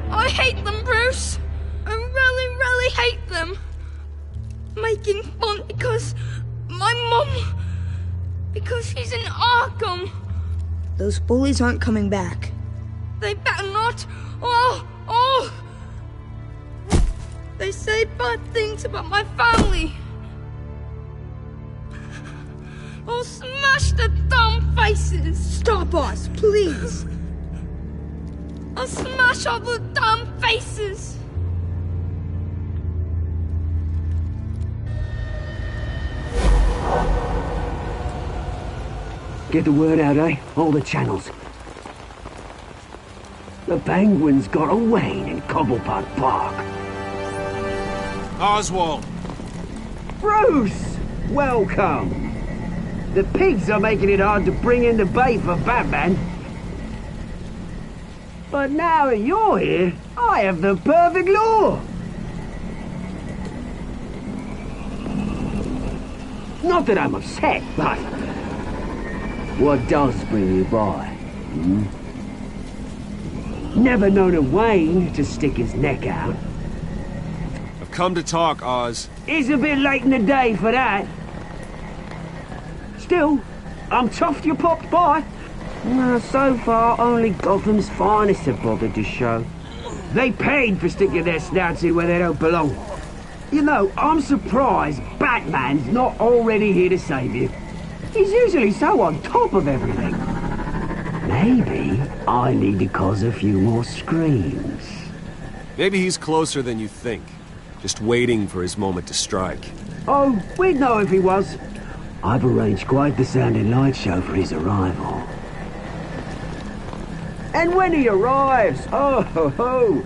I hate them, Bruce. I really, really hate them. Making fun because my mum... because she's in Arkham. Those bullies aren't coming back. They better not. Oh! They say bad things about my family. I'll smash the dumb faces. Stop us, please. I'll smash all the damn faces! Get the word out, eh? All the channels. The Penguin's got a Wayne in Cobblepot Park. Oswald! Bruce! Welcome! The pigs are making it hard to bring in the bait for Batman. But now that you're here, I have the perfect lure! Not that I'm upset, but... what does bring you by? Never known a Wayne to stick his neck out. I've come to talk, Oz. It's a bit late in the day for that. Still, I'm chuffed you popped by. So far, only Gotham's finest have bothered to show. They paid for sticking their snouts in where they don't belong. You know, I'm surprised Batman's not already here to save you. He's usually so on top of everything. Maybe I need to cause a few more screams. Maybe he's closer than you think. Just waiting for his moment to strike. Oh, we'd know if he was. I've arranged quite the sound and light show for his arrival. And when he arrives, oh ho ho,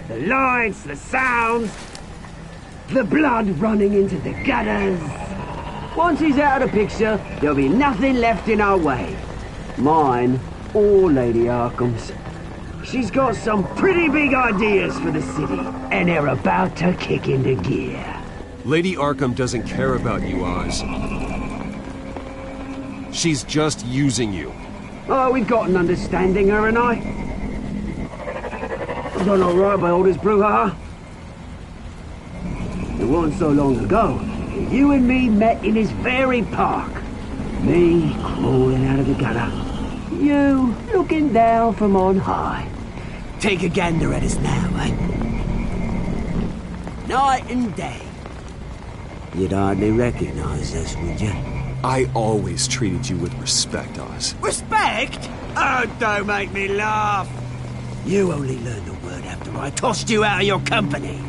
the lights, the sounds, the blood running into the gutters. Once he's out of the picture, there'll be nothing left in our way. Mine or Lady Arkham's. She's got some pretty big ideas for the city, and they're about to kick into gear. Lady Arkham doesn't care about you, Oz. She's just using you. Oh, we've got an understanding, her and I. I've done all right by all this brouhaha. It wasn't so long ago that you and me met in this very park. Me crawling out of the gutter. You looking down from on high. Take a gander at us now, eh? Night and day. You'd hardly recognize us, would you? I always treated you with respect, Oz. Respect? Oh, don't make me laugh. You only learned the word after I tossed you out of your company.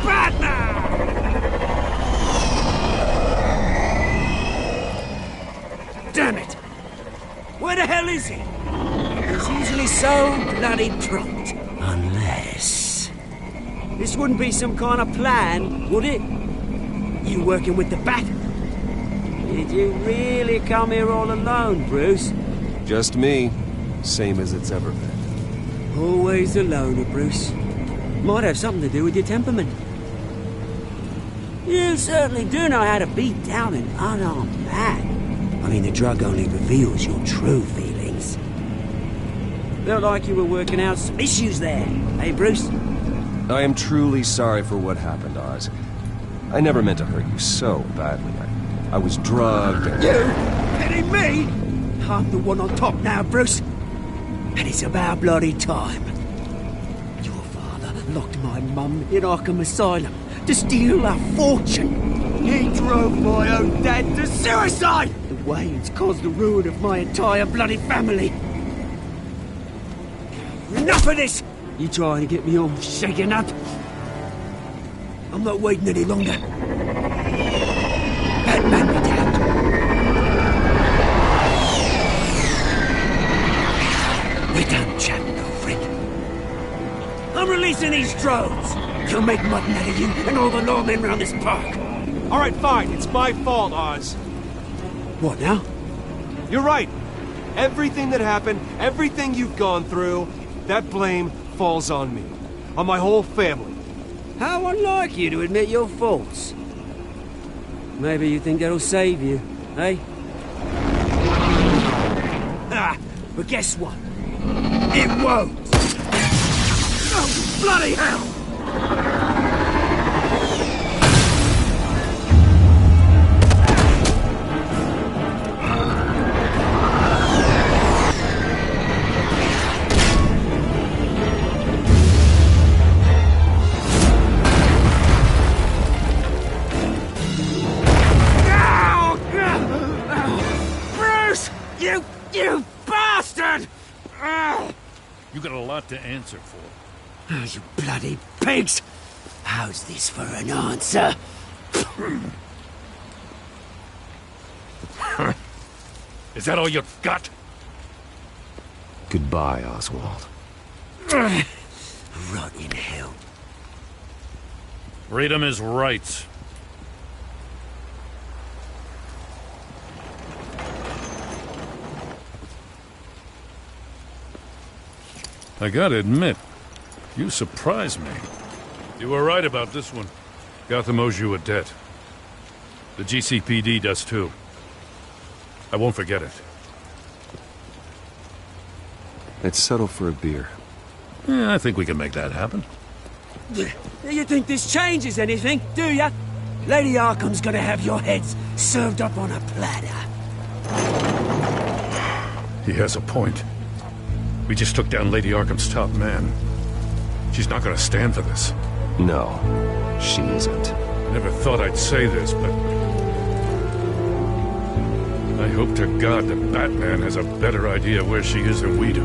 Batman! Damn it! Where the hell is he? He's usually so bloody prompt. Unless... This wouldn't be some kind of plan, would it? You working with the Bat? Did you really come here all alone, Bruce? Just me. Same as it's ever been. Always a loner, Bruce. Might have something to do with your temperament. You certainly do know how to beat down an unarmed man. I mean, the drug only reveals your true feelings. Felt like you were working out some issues there, eh, Bruce? I am truly sorry for what happened, Oz. I never meant to hurt you so badly. I was drugged and... You? Kidding me? I'm the one on top now, Bruce. And it's about bloody time. Your father locked my mum in Arkham Asylum to steal a fortune. He drove my own dad to suicide! The Waynes caused the ruin of my entire bloody family. Enough of this! You trying to get me all shaken up? I'm not waiting any longer. Batman me down. We're done chatting, old friend. I'm releasing these drones. You'll make mutton out of you and all the lawmen around this park. All right, fine. It's my fault, Oz. What now? You're right. Everything that happened, everything you've gone through, that blame falls on me. On my whole family. How unlike you to admit your faults. Maybe you think that'll save you, eh? Ah, but guess what? It won't! Oh, bloody hell! You bastard! You got a lot to answer for. Oh, you bloody pigs! How's this for an answer? Is that all you've got? Goodbye, Oswald. Rot in hell. Freedom is rights. I gotta admit, you surprised me. You were right about this one. Gotham owes you a debt. The GCPD does too. I won't forget it. Let's settle for a beer. Yeah, I think we can make that happen. You think this changes anything, do ya? Lady Arkham's gonna have your heads served up on a platter. He has a point. We just took down Lady Arkham's top man. She's not gonna stand for this. No, she isn't. I never thought I'd say this, but... I hope to God that Batman has a better idea where she is than we do.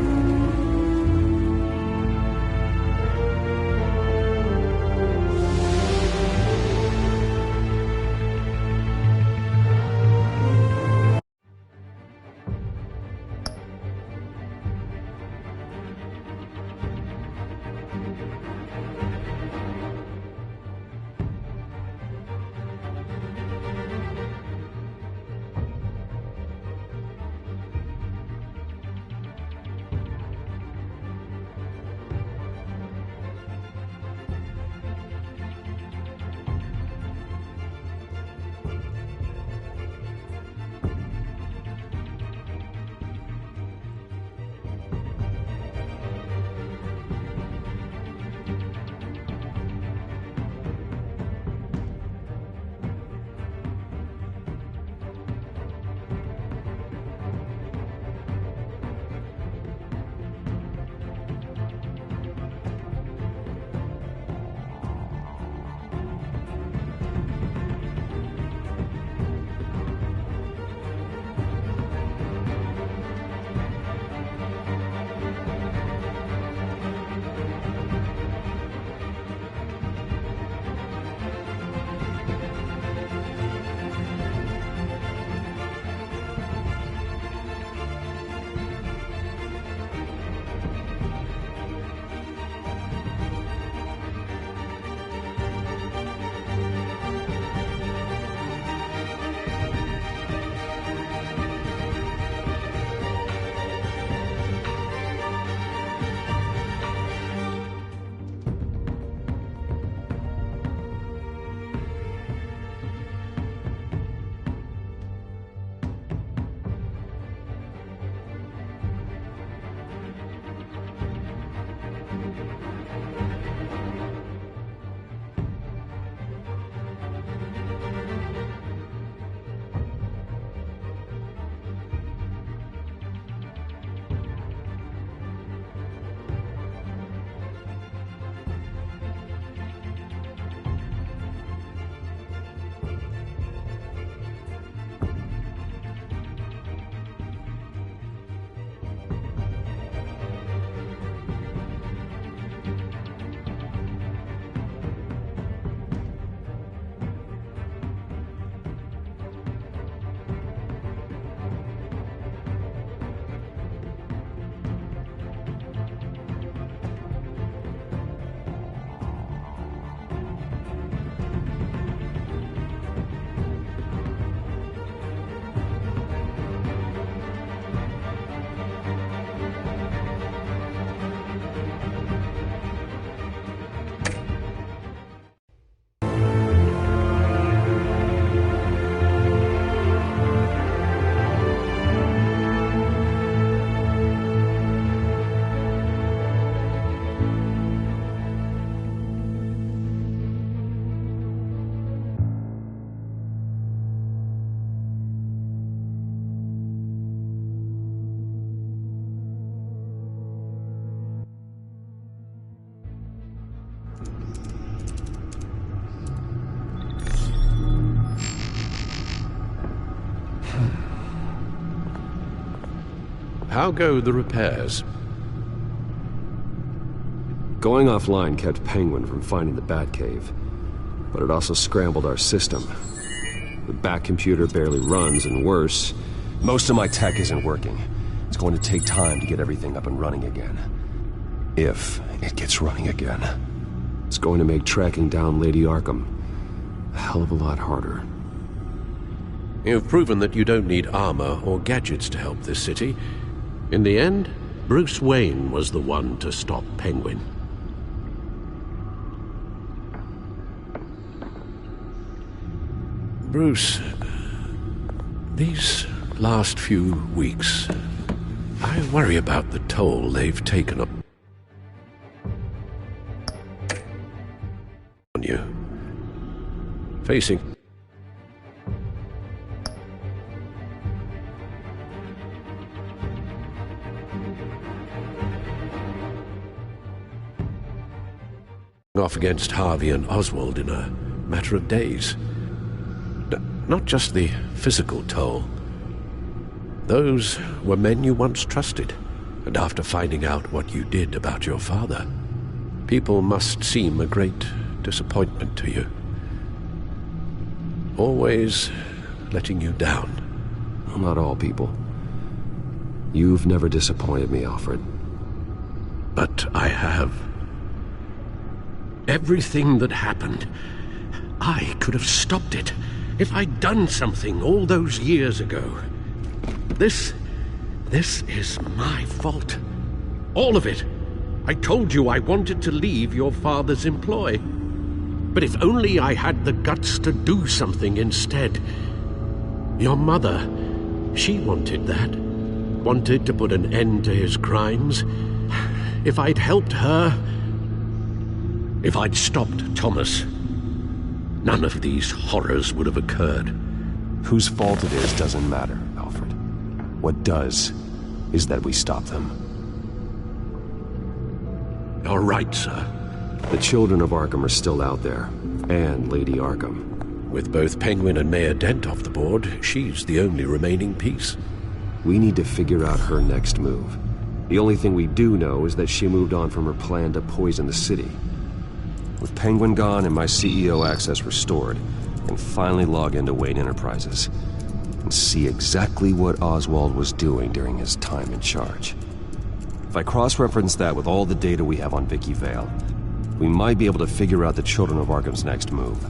How go the repairs? Going offline kept Penguin from finding the Batcave, but it also scrambled our system. The Bat computer barely runs, and worse, most of my tech isn't working. It's going to take time to get everything up and running again. If it gets running again. It's going to make tracking down Lady Arkham a hell of a lot harder. You've proven that you don't need armor or gadgets to help this city. In the end, Bruce Wayne was the one to stop Penguin. Bruce, these last few weeks, I worry about the toll they've taken on you. Facing off against Harvey and Oswald in a matter of days. Not just the physical toll. Those were men you once trusted, and after finding out what you did about your father, people must seem a great disappointment to you. Always letting you down. Not all people. You've never disappointed me, Alfred. But I have. Everything that happened, I could have stopped it if I'd done something all those years ago. This is my fault. All of it. I told you I wanted to leave your father's employ. But if only I had the guts to do something instead. Your mother, she wanted that. Wanted to put an end to his crimes. If I'd helped her, if I'd stopped Thomas, none of these horrors would have occurred. Whose fault it is doesn't matter, Alfred. What does is that we stop them. You're right, sir. The children of Arkham are still out there, and Lady Arkham. With both Penguin and Mayor Dent off the board, she's the only remaining piece. We need to figure out her next move. The only thing we do know is that she moved on from her plan to poison the city. With Penguin gone and my CEO access restored, I can finally log into Wayne Enterprises and see exactly what Oswald was doing during his time in charge. If I cross-reference that with all the data we have on Vicky Vale, we might be able to figure out the Children of Arkham's next move.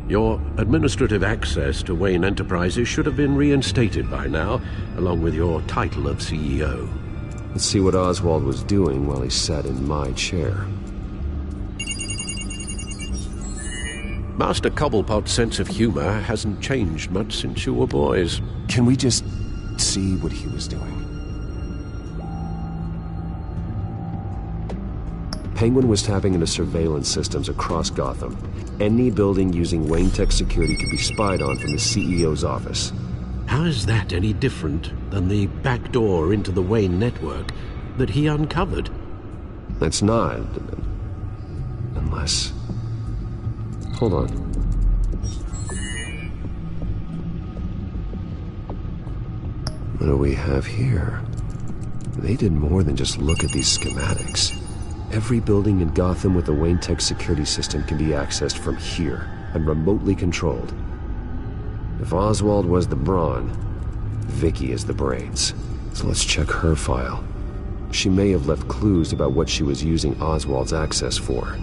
Your administrative access to Wayne Enterprises should have been reinstated by now, along with your title of CEO. Let's see what Oswald was doing while he sat in my chair. Master Cobblepot's sense of humor hasn't changed much since you were boys. Can we just see what he was doing? Penguin was tapping into surveillance systems across Gotham. Any building using Wayne Tech security could be spied on from the CEO's office. How is that any different than the back door into the Wayne network that he uncovered? That's not. Unless... Hold on. What do we have here? They did more than just look at these schematics. Every building in Gotham with a Wayne Tech security system can be accessed from here and remotely controlled. If Oswald was the brawn, Vicky is the brains. So let's check her file. She may have left clues about what she was using Oswald's access for.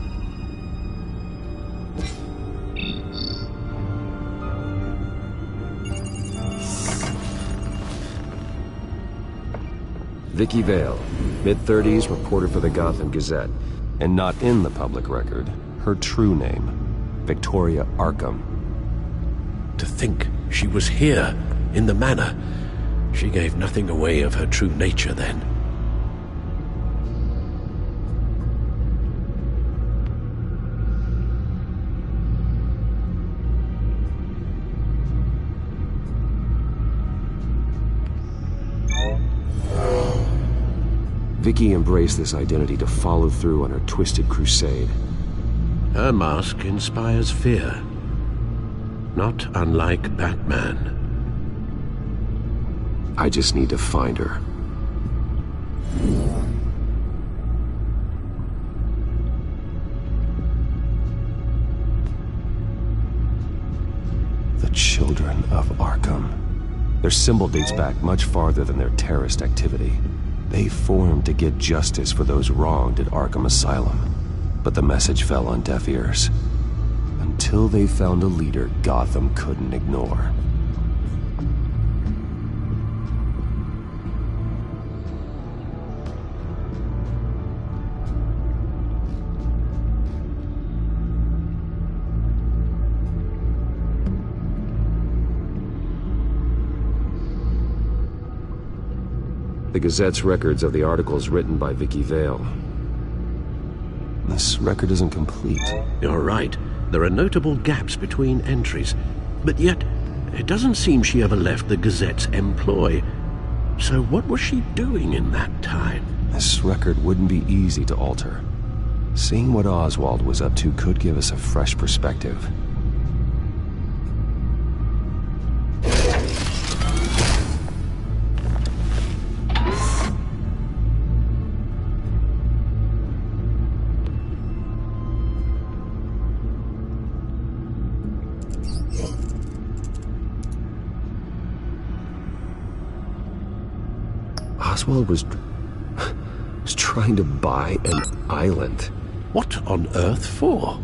Vicky Vale, mid-30s, reporter for the Gotham Gazette, and not in the public record, her true name, Victoria Arkham. To think she was here, in the manor. She gave nothing away of her true nature then. Vicky embraced this identity to follow through on her twisted crusade. Her mask inspires fear. Not unlike Batman. I just need to find her. The Children of Arkham. Their symbol dates back much farther than their terrorist activity. They formed to get justice for those wronged at Arkham Asylum. But the message fell on deaf ears. Until they found a leader Gotham couldn't ignore. The Gazette's records of the articles written by Vicky Vale. This record isn't complete. You're right. There are notable gaps between entries. But yet, it doesn't seem she ever left the Gazette's employ. So what was she doing in that time? This record wouldn't be easy to alter. Seeing what Oswald was up to could give us a fresh perspective. Oswald was trying to buy an island. What on earth for?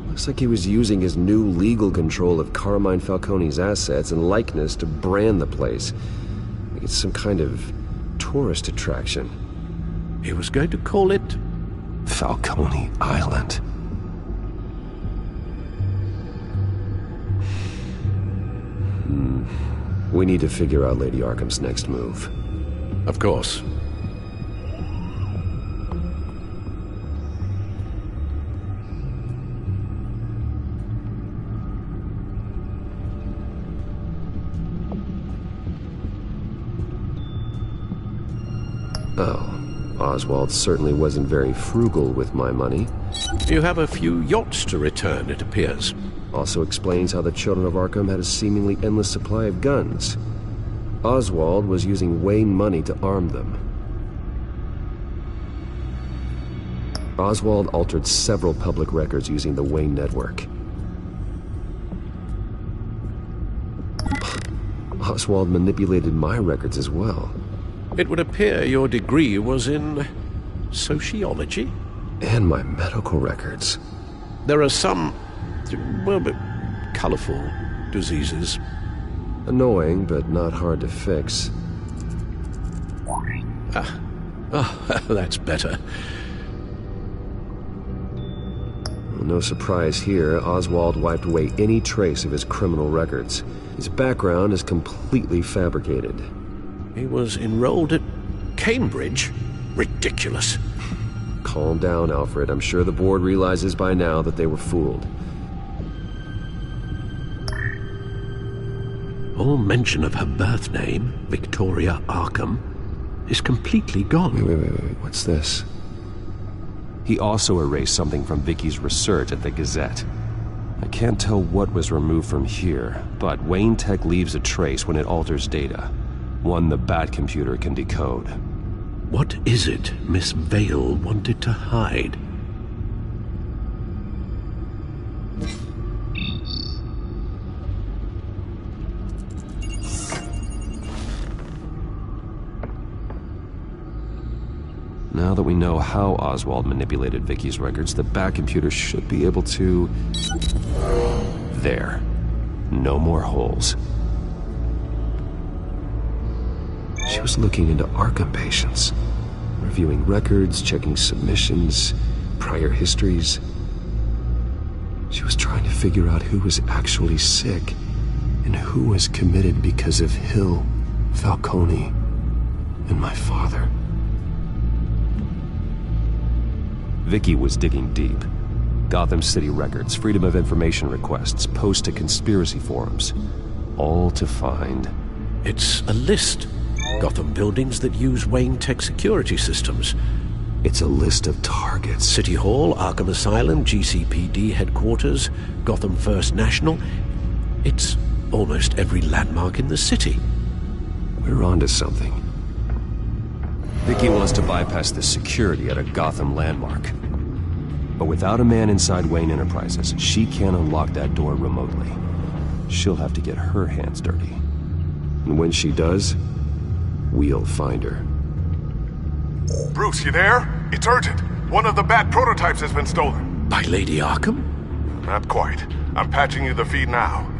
Looks like he was using his new legal control of Carmine Falcone's assets and likeness to brand the place. Like it's some kind of tourist attraction. He was going to call it Falcone Island. We need to figure out Lady Arkham's next move. Of course. Oh, Oswald certainly wasn't very frugal with my money. You have a few yachts to return, it appears. Also explains how the Children of Arkham had a seemingly endless supply of guns. Oswald was using Wayne money to arm them. Oswald altered several public records using the Wayne network. Oswald manipulated my records as well. It would appear your degree was in sociology? And my medical records. There are some, well, but colorful diseases. Annoying, but not hard to fix. That's better. No surprise here, Oswald wiped away any trace of his criminal records. His background is completely fabricated. He was enrolled at Cambridge? Ridiculous. Calm down, Alfred. I'm sure the board realizes by now that they were fooled. All mention of her birth name, Victoria Arkham, is completely gone. Wait. What's this? He also erased something from Vicky's research at the Gazette. I can't tell what was removed from here, but Wayne Tech leaves a trace when it alters data. One the Bat computer can decode. What is it Miss Vale wanted to hide? Now that we know how Oswald manipulated Vicky's records, the Bat computer should be able to... There. No more holes. She was looking into Arkham patients, reviewing records, checking submissions, prior histories. She was trying to figure out who was actually sick and who was committed because of Hill, Falcone, and my father. Vicky was digging deep. Gotham City records, Freedom of Information requests, posts to conspiracy forums. All to find... It's a list. Gotham buildings that use Wayne Tech security systems. It's a list of targets. City Hall, Arkham Asylum, GCPD headquarters, Gotham First National. It's almost every landmark in the city. We're onto something. Vicky wants to bypass the security at a Gotham landmark. But without a man inside Wayne Enterprises, she can't unlock that door remotely. She'll have to get her hands dirty. And when she does, we'll find her. Bruce, you there? It's urgent. One of the Bat prototypes has been stolen. By Lady Arkham? Not quite. I'm patching you the feed now.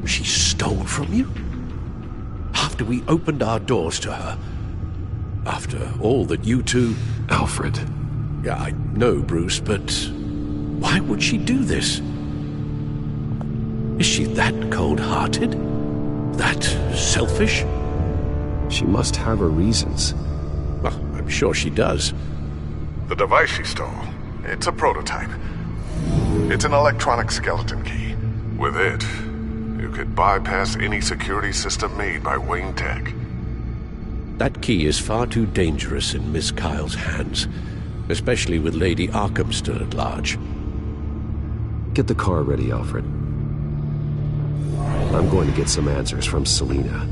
She stole from you? After we opened our doors to her? After all that you two... Alfred. Yeah, I know, Bruce, but why would she do this? Is she that cold-hearted? That selfish? She must have her reasons. Well, I'm sure she does. The device she stole, it's a prototype. It's an electronic skeleton key. With it, you could bypass any security system made by Wayne Tech. That key is far too dangerous in Miss Kyle's hands, especially with Lady Arkham still at large. Get the car ready, Alfred. I'm going to get some answers from Selina.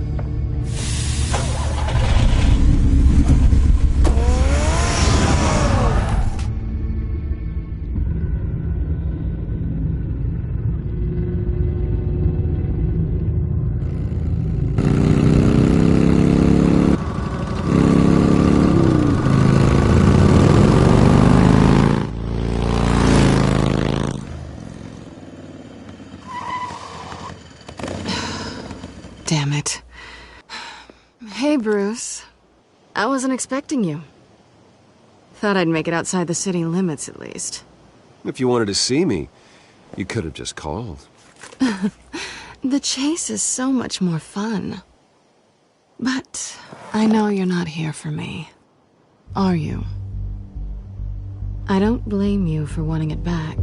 Damn it. Hey, Bruce. I wasn't expecting you. Thought I'd make it outside the city limits, at least. If you wanted to see me, you could have just called. The chase is so much more fun. But I know you're not here for me. Are you? I don't blame you for wanting it back.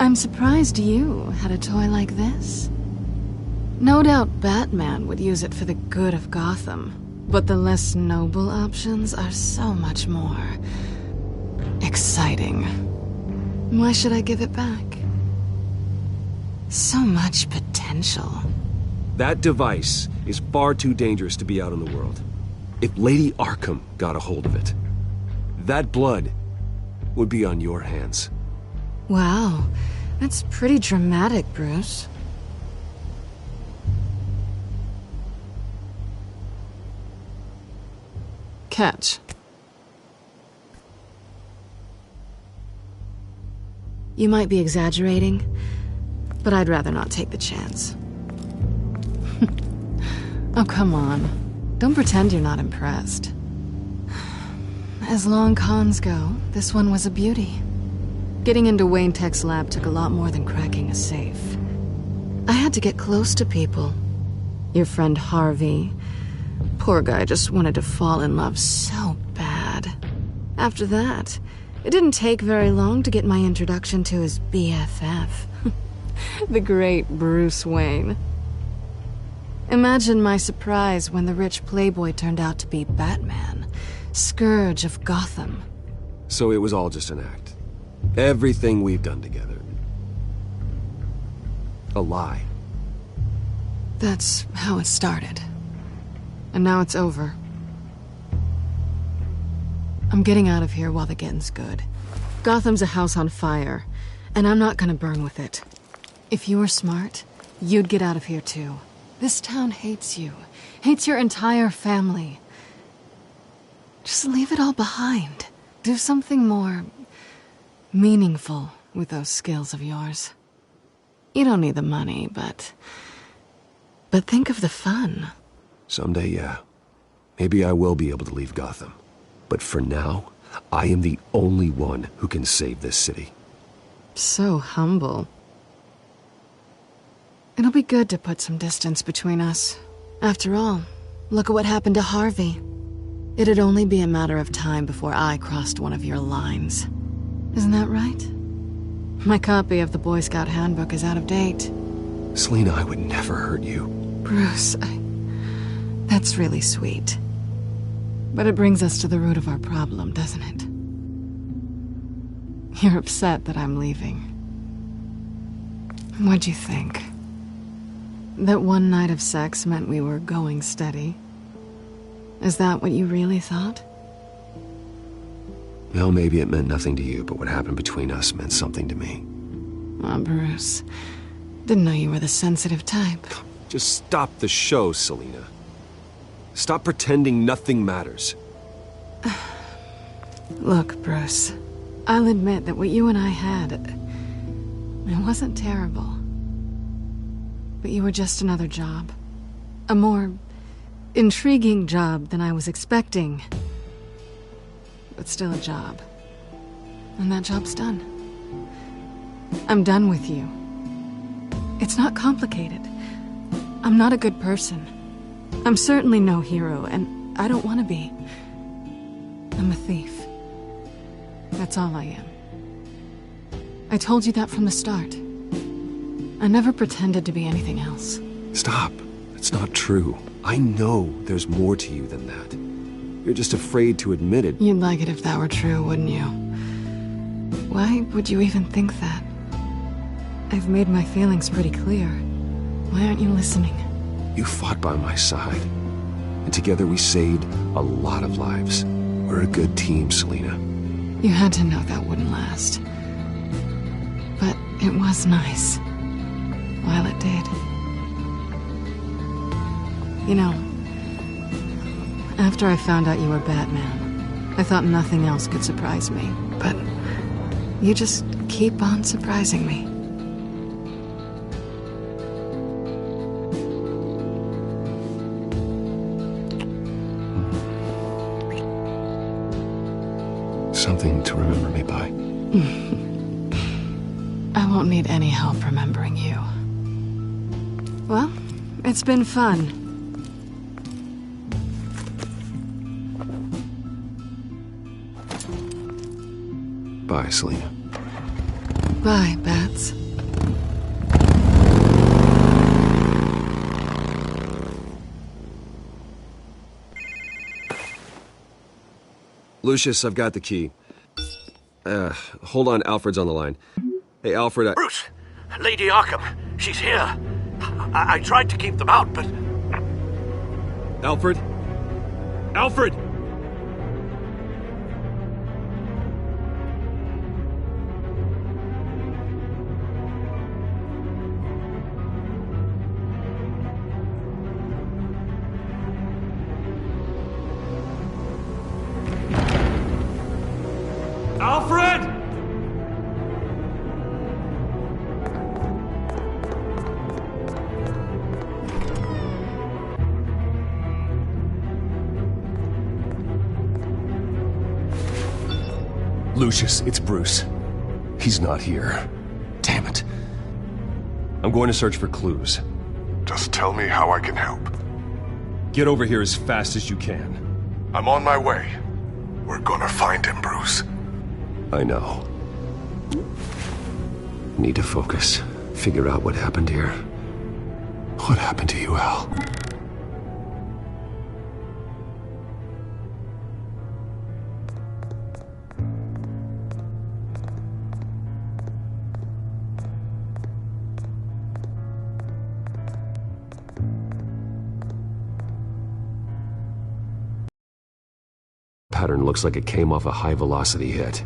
I'm surprised you had a toy like this. No doubt Batman would use it for the good of Gotham, but the less noble options are so much more exciting. Why should I give it back? So much potential. That device is far too dangerous to be out in the world. If Lady Arkham got a hold of it, that blood would be on your hands. Wow, that's pretty dramatic, Bruce. Catch. You might be exaggerating, but I'd rather not take the chance. Oh, come on. Don't pretend you're not impressed. As long cons go, this one was a beauty. Getting into Wayne Tech's lab took a lot more than cracking a safe. I had to get close to people. Your friend Harvey. Poor guy just wanted to fall in love so bad. After that, it didn't take very long to get my introduction to his BFF. The great Bruce Wayne. Imagine my surprise when the rich playboy turned out to be Batman, Scourge of Gotham. So it was all just an act. Everything we've done together. A lie. That's how it started. And now it's over. I'm getting out of here while the getting's good. Gotham's a house on fire, and I'm not gonna burn with it. If you were smart, you'd get out of here too. This town hates you. Hates your entire family. Just leave it all behind. Do something more meaningful with those skills of yours. You don't need the money, but think of the fun. Someday, yeah. Maybe I will be able to leave Gotham. But for now, I am the only one who can save this city. So humble. It'll be good to put some distance between us. After all, look at what happened to Harvey. It'd only be a matter of time before I crossed one of your lines. Isn't that right? My copy of the Boy Scout Handbook is out of date. Selina, I would never hurt you. Bruce, that's really sweet. But it brings us to the root of our problem, doesn't You're upset that I'm leaving. What'd you think? That one night of sex meant we were going steady? Is that what you really thought? Well, maybe it meant nothing to you, but what happened between us meant something to me. Oh, Bruce. Didn't know you were the sensitive type. Just stop the show, Selina. Stop pretending nothing matters. Look, Bruce. I'll admit that what you and I had, it wasn't terrible. But you were just another job. A more intriguing job than I was expecting. But still a job. And that job's done. I'm done with you. It's not complicated. I'm not a good person. I'm certainly no hero, and I don't want to be. I'm a thief. That's all I am. I told you that from the start. I never pretended to be anything else. Stop. It's not true. I know there's more to you than that. You're just afraid to admit it. You'd like it if that were true, wouldn't you? Why would you even think that? I've made my feelings pretty clear. Why aren't you listening? You fought by my side. And together we saved a lot of lives. We're a good team, Selina. You had to know that wouldn't last. But it was nice. While it did. You know, after I found out you were Batman, I thought nothing else could surprise me. But you just keep on surprising me. Something to remember me by. I won't need any help remembering you. Well, it's been fun. Bye, Selina. Bye, Bats. Lucius, I've got the key. Hold on, Alfred's on the line. Hey, Alfred, Bruce! Lady Arkham, she's here. I tried to keep them out, but... Alfred? Alfred! Alfred! Lucius, it's Bruce. He's not here. Damn it. I'm going to search for clues. Just tell me how I can help. Get over here as fast as you can. I'm on my way. We're gonna find him, Bruce. I know. Need to focus. Figure out what happened here. What happened to you, Al? Pattern looks like it came off a high-velocity hit.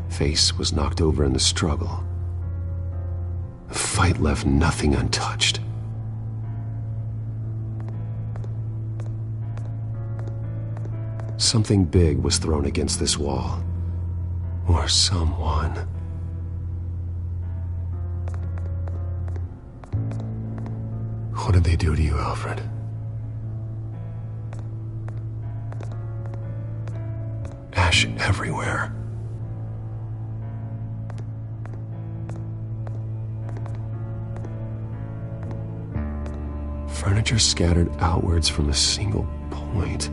Face was knocked over in the struggle. The fight left nothing untouched. Something big was thrown against this wall. Or someone. What did they do to you, Alfred? Ash everywhere. Furniture scattered outwards from a single point.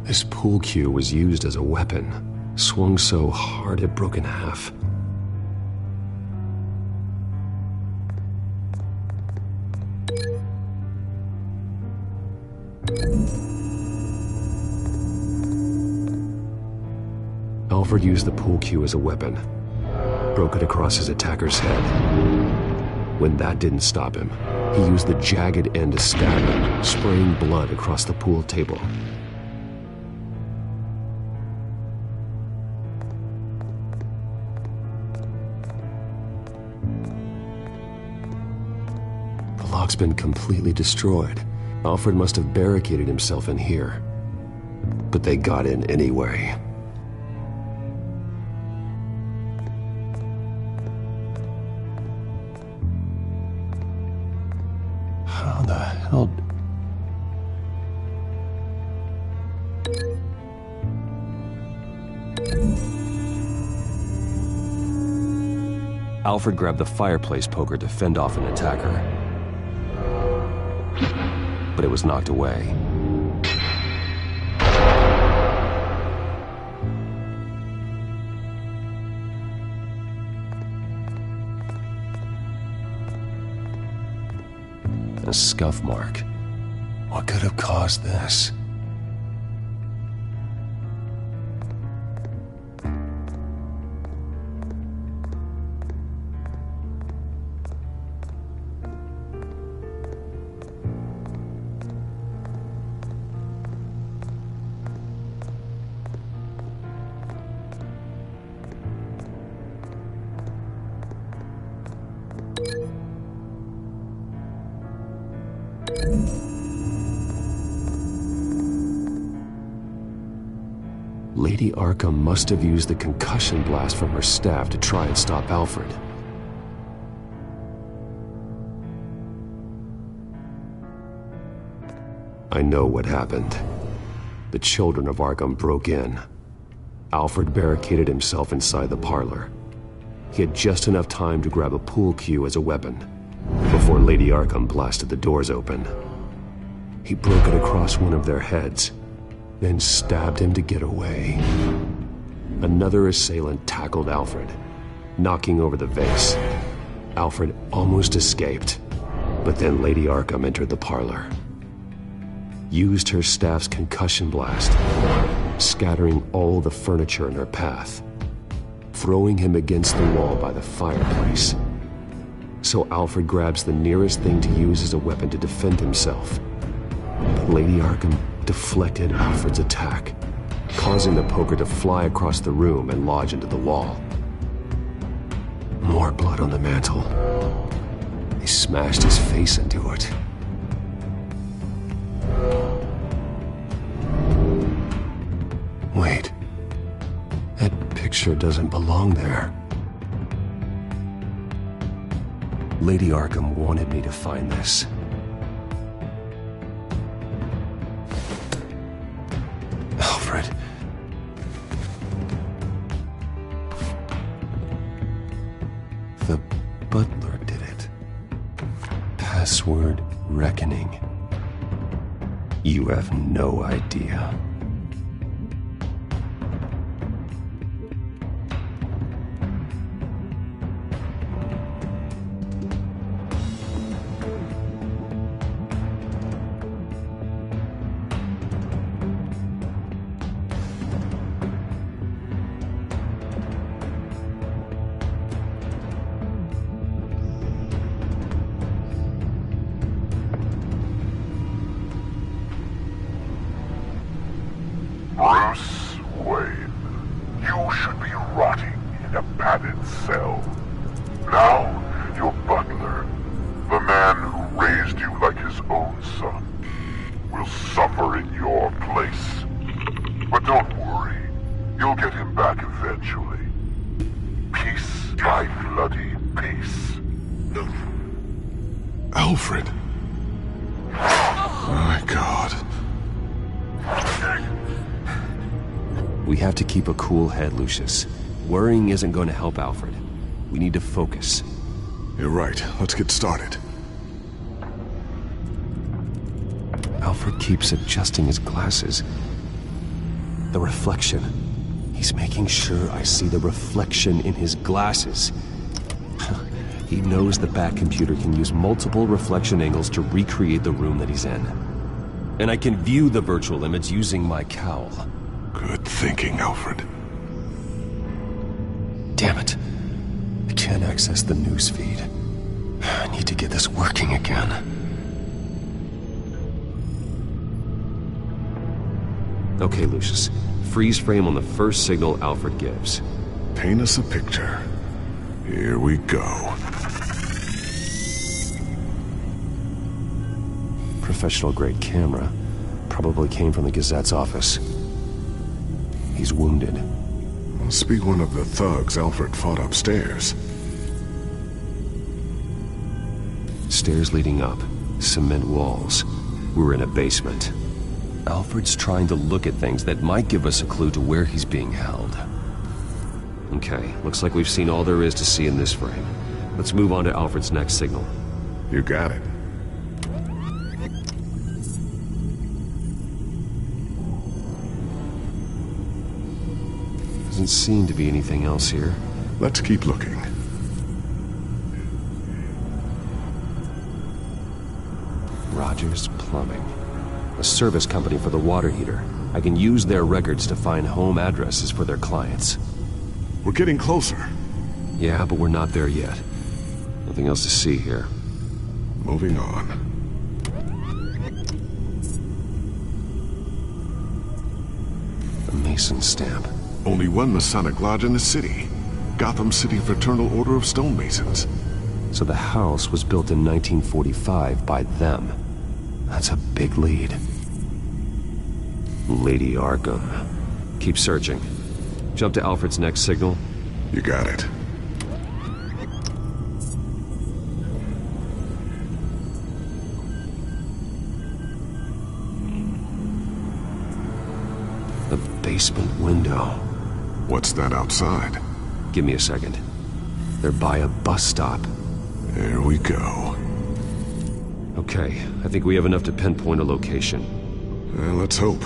This pool cue was used as a weapon, swung so hard it broke in half. Alfred used the pool cue as a weapon, broke it across his attacker's head. When that didn't stop him, he used the jagged end to stab him, spraying blood across the pool table. The lock's been completely destroyed. Alfred must have barricaded himself in here. But they got in anyway. How the hell... Alfred grabbed the fireplace poker to fend off an attacker. But it was knocked away. A scuff mark. What could have caused this? Lady Arkham must have used the concussion blast from her staff to try and stop Alfred. I know what happened. The children of Arkham broke in. Alfred barricaded himself inside the parlor. He had just enough time to grab a pool cue as a weapon before Lady Arkham blasted the doors open. He broke it across one of their heads, then stabbed him to get away. Another assailant tackled Alfred, knocking over the vase. Alfred almost escaped, but then Lady Arkham entered the parlor. Used her staff's concussion blast, scattering all the furniture in her path, throwing him against the wall by the fireplace. So Alfred grabs the nearest thing to use as a weapon to defend himself. But Lady Arkham deflected Alfred's attack, causing the poker to fly across the room and lodge into the wall. More blood on the mantel. He smashed his face into it. Wait. That picture doesn't belong there. Lady Arkham wanted me to find this. Alfred. The butler did it. Password reckoning. You have no idea. Bruce Wayne, you should be rotting in a padded cell. Now, your butler, the man who raised you like his own son, will suffer in your place. But don't worry, you'll get him back eventually. Peace, my bloody peace. Alfred. Oh my God. We have to keep a cool head, Lucius. Worrying isn't going to help Alfred. We need to focus. You're right. Let's get started. Alfred keeps adjusting his glasses. The reflection. He's making sure I see the reflection in his glasses. He knows the Bat computer can use multiple reflection angles to recreate the room that he's in. And I can view the virtual image using my cowl. Good thinking, Alfred. Damn it. I can't access the news feed. I need to get this working again. Okay, Lucius. Freeze frame on the first signal Alfred gives. Paint us a picture. Here we go. Professional-grade camera. Probably came from the Gazette's office. He's wounded. Must be one of the thugs Alfred fought upstairs. Stairs leading up. Cement walls. We're in a basement. Alfred's trying to look at things that might give us a clue to where he's being held. Okay, looks like we've seen all there is to see in this frame. Let's move on to Alfred's next signal. You got it. Doesn't seem to be anything else here. Let's keep looking. Rogers Plumbing. A service company for the water heater. I can use their records to find home addresses for their clients. We're getting closer. Yeah, but we're not there yet. Nothing else to see here. Moving on. A Mason stamp. Only one Masonic lodge in the city. Gotham City Fraternal Order of Stonemasons. So the house was built in 1945 by them. That's a big lead. Lady Arkham. Keep searching. Jump to Alfred's next signal. You got it. The basement window. What's that outside? Give me a second. They're by a bus stop. There we go. Okay, I think we have enough to pinpoint a location. Let's hope.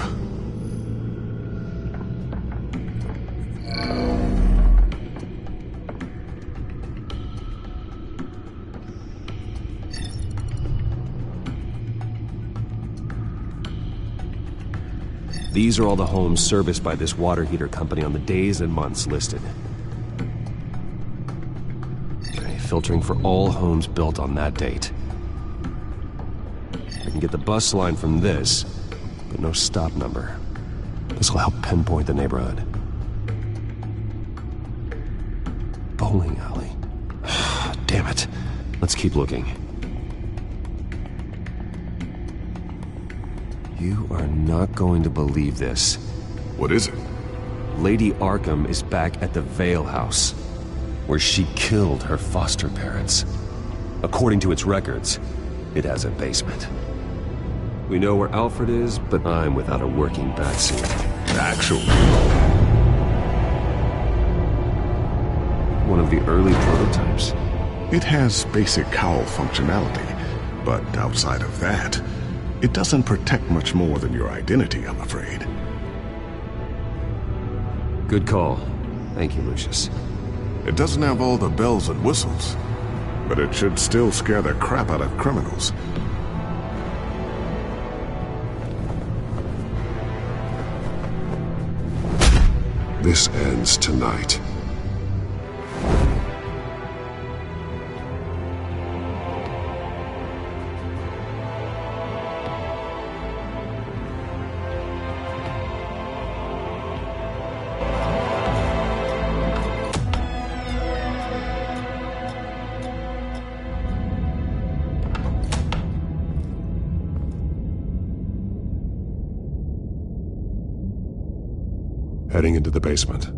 These are all the homes serviced by this water heater company on the days and months listed. Okay, filtering for all homes built on that date. I can get the bus line from this, but no stop number. This will help pinpoint the neighborhood. Bowling alley. Damn it. Let's keep looking. You are not going to believe this. What is it? Lady Arkham is back at the Vale House, where she killed her foster parents. According to its records, it has a basement. We know where Alfred is, but I'm without a working bat suit. Actually. One of the early prototypes. It has basic cowl functionality, but outside of that, it doesn't protect much more than your identity, I'm afraid. Good call. Thank you, Lucius. It doesn't have all the bells and whistles, but it should still scare the crap out of criminals. This ends tonight. Heading into the basement.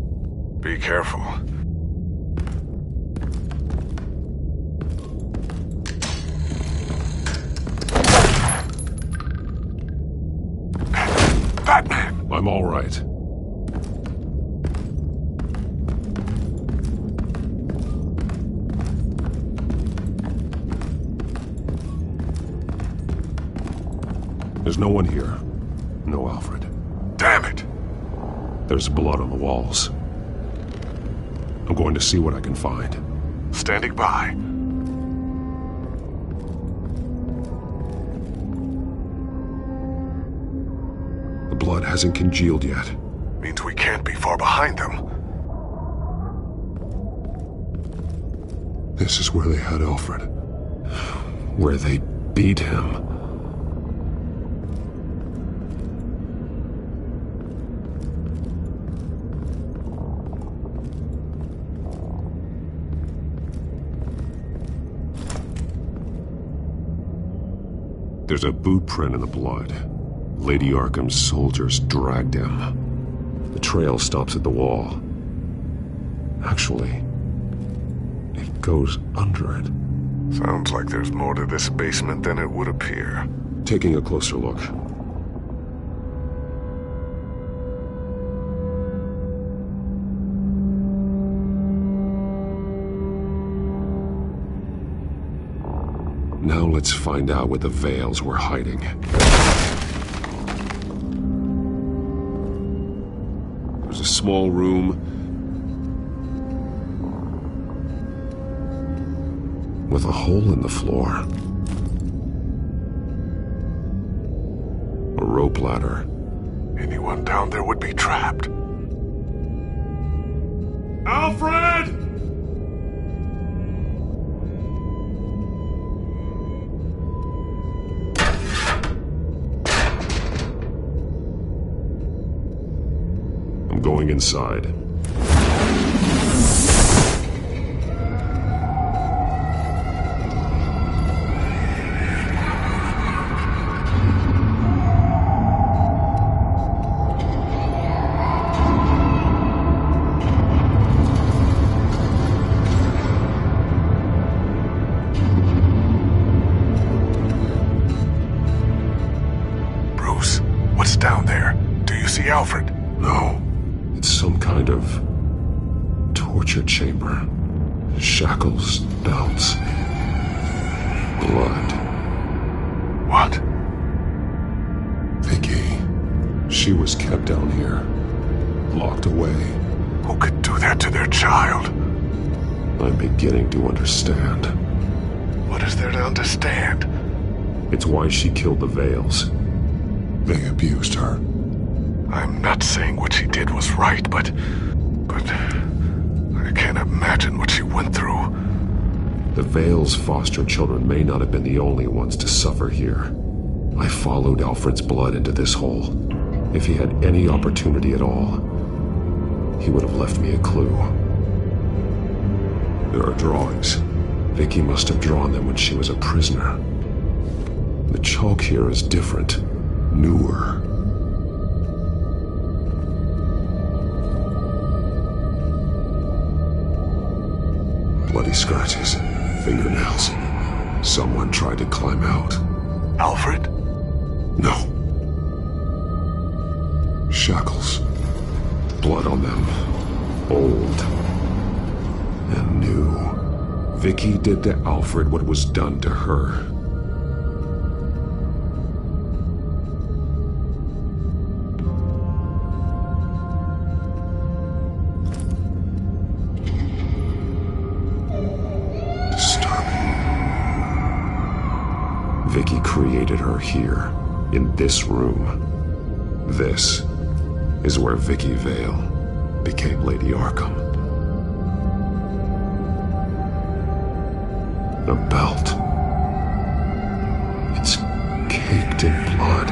Be careful. Batman! I'm all right. There's no one here. No Alfred. Damn it! There's blood on the walls. I'm going to see what I can find. Standing by. The blood hasn't congealed yet. Means we can't be far behind them. This is where they had Alfred. Where they beat him. There's a boot print in the blood. Lady Arkham's soldiers dragged him. The trail stops at the wall. Actually, it goes under it. Sounds like there's more to this basement than it would appear. Taking a closer look. Now let's find out where the Veils were hiding. There's a small room with a hole in the floor. A rope ladder. Anyone down there would be trapped. Alfred! I'm going inside. Bruce, what's down there? Do you see Alfred? No. It's some kind of torture chamber. Shackles, belts, blood. What? Vicky. She was kept down here, locked away. Who could do that to their child? I'm beginning to understand. What is there to understand? It's why she killed the Veils. They abused her. I'm not saying what she did was right, but I can't imagine what she went through. The Veils' foster children may not have been the only ones to suffer here. I followed Alfred's blood into this hole. If he had any opportunity at all, he would have left me a clue. There are drawings. Vicky must have drawn them when she was a prisoner. The chalk here is different, newer. Bloody scratches, fingernails. Someone tried to climb out. Alfred? No. Shackles. Blood on them. Old. And new. Vicky did to Alfred what was done to her. Vicky created her here, in this room. This is where Vicky Vale became Lady Arkham. A belt. It's caked in blood.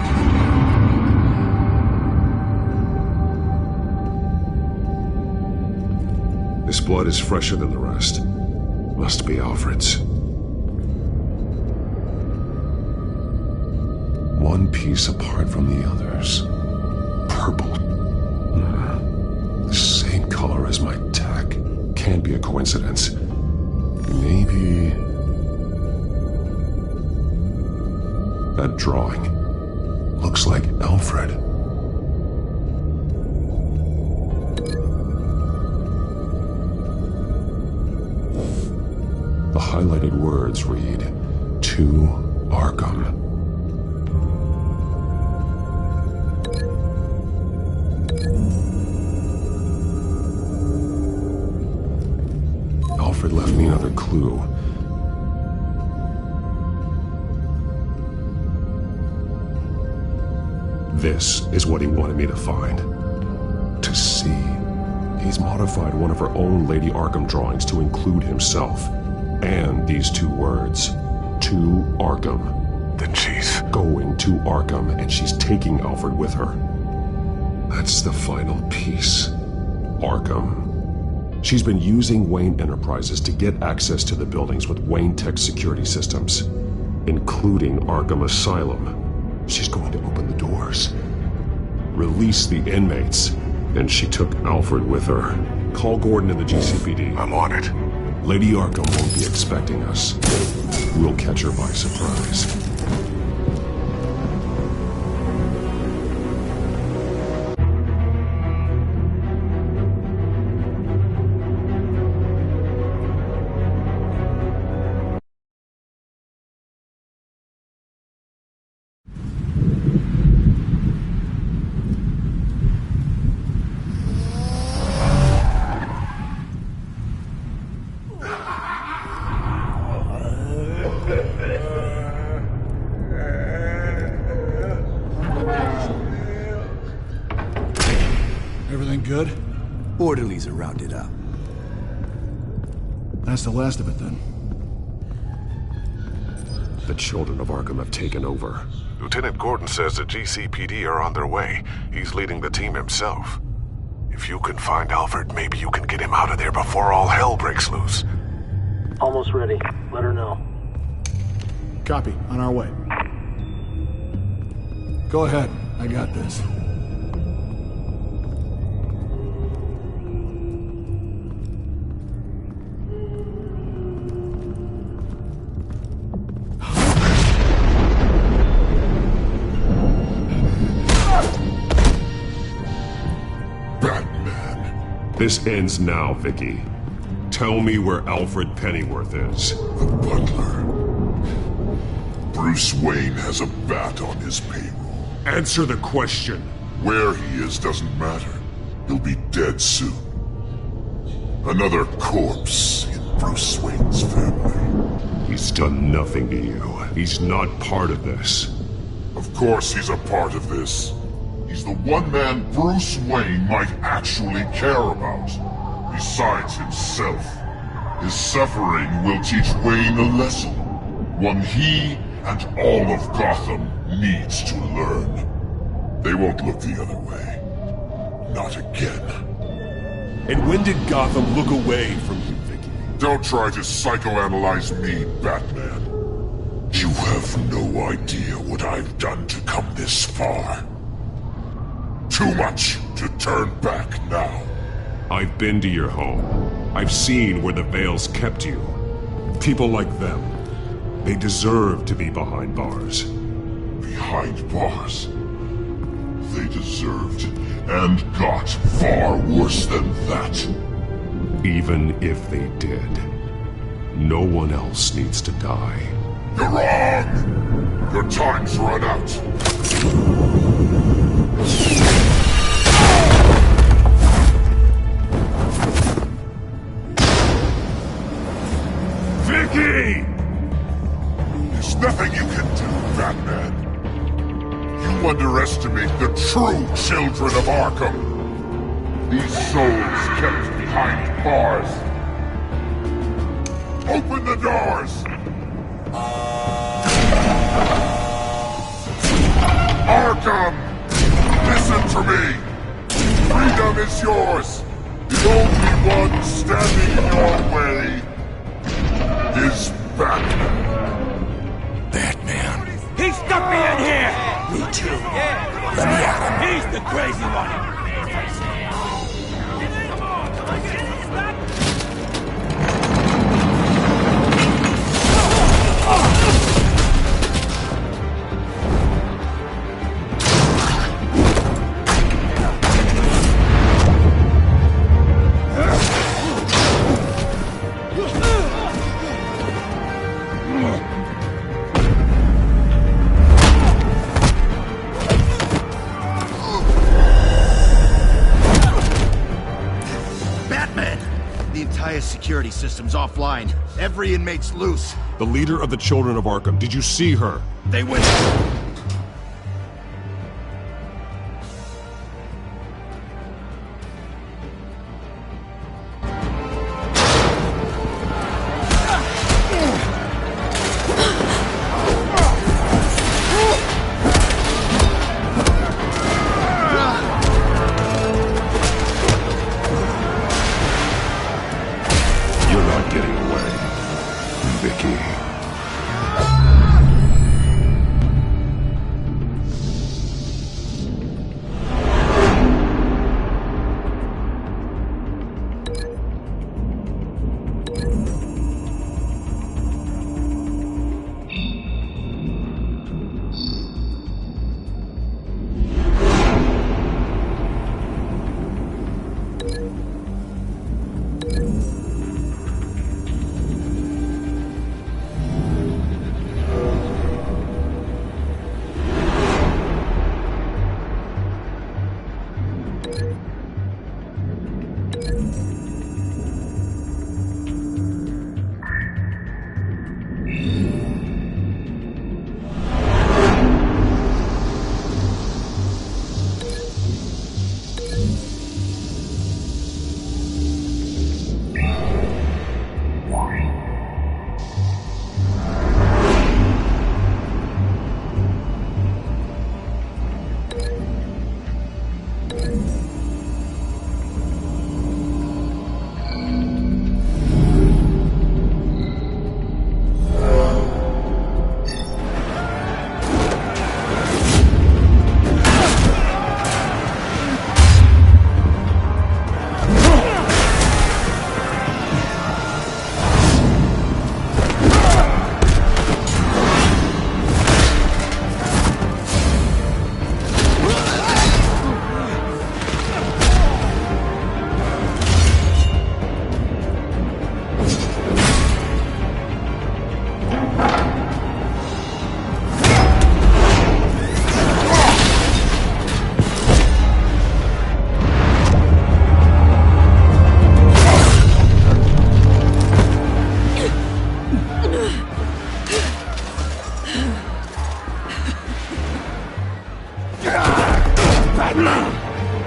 This blood is fresher than the rest. Must be Alfred's. One piece apart from the others. Purple. The same color as my tech. Can't be a coincidence. Maybe... That drawing looks like Alfred. The highlighted words read, "To Arkham." clue. This is what he wanted me to find. To see. He's modified one of her own Lady Arkham drawings to include himself. And these two words. To Arkham. Then she's going to Arkham, and she's taking Alfred with her. That's the final piece. Arkham. She's been using Wayne Enterprises to get access to the buildings with Wayne Tech security systems, including Arkham Asylum. She's going to open the doors, release the inmates, and she took Alfred with her. Call Gordon in the GCPD. I'm on it. Lady Arkham won't be expecting us. We'll catch her by surprise. Everything good? Orderlies are rounded up. That's the last of it, then. The children of Arkham have taken over. Lieutenant Gordon says the GCPD are on their way. He's leading the team himself. If you can find Alfred, maybe you can get him out of there before all hell breaks loose. Almost ready. Let her know. Copy. On our way. Go ahead. I got this. This ends now, Vicky. Tell me where Alfred Pennyworth is. The butler. Bruce Wayne has a bat on his payroll. Answer the question. Where he is doesn't matter. He'll be dead soon. Another corpse in Bruce Wayne's family. He's done nothing to you. He's not part of this. Of course he's a part of this. He's the one man Bruce Wayne might actually care about. Besides himself. His suffering will teach Wayne a lesson. One he and all of Gotham needs to learn. They won't look the other way. Not again. And when did Gotham look away from you, Vicky? Don't try to psychoanalyze me, Batman. You have no idea what I've done to come this far. Too much to turn back now. I've been to your home. I've seen where the Veils kept you. People like them. They deserve to be behind bars. Behind bars? They deserved and got far worse than that. Even if they did, no one else needs to die. You're wrong! Your time's run out. Vicky! There's nothing you can do, Batman. You underestimate the true children of Arkham. These souls kept behind bars. Open the doors! Arkham! Listen to me! Freedom is yours! The only one standing in your way is Batman. Batman. He stuck me in here! Me too. Let me at him. He's the crazy one! highest security system's offline. Every inmate's loose. The leader of the Children of Arkham, did you see her? They went...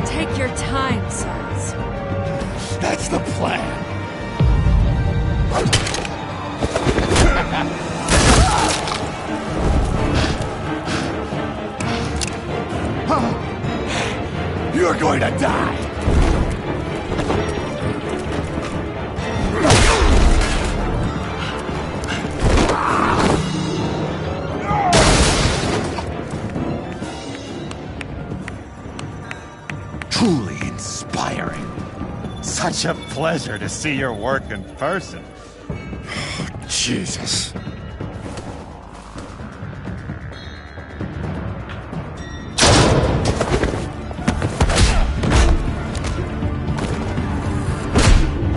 Take your time, sons. That's the plan. You're going to die. Truly inspiring. Such a pleasure to see your work in person. Jesus.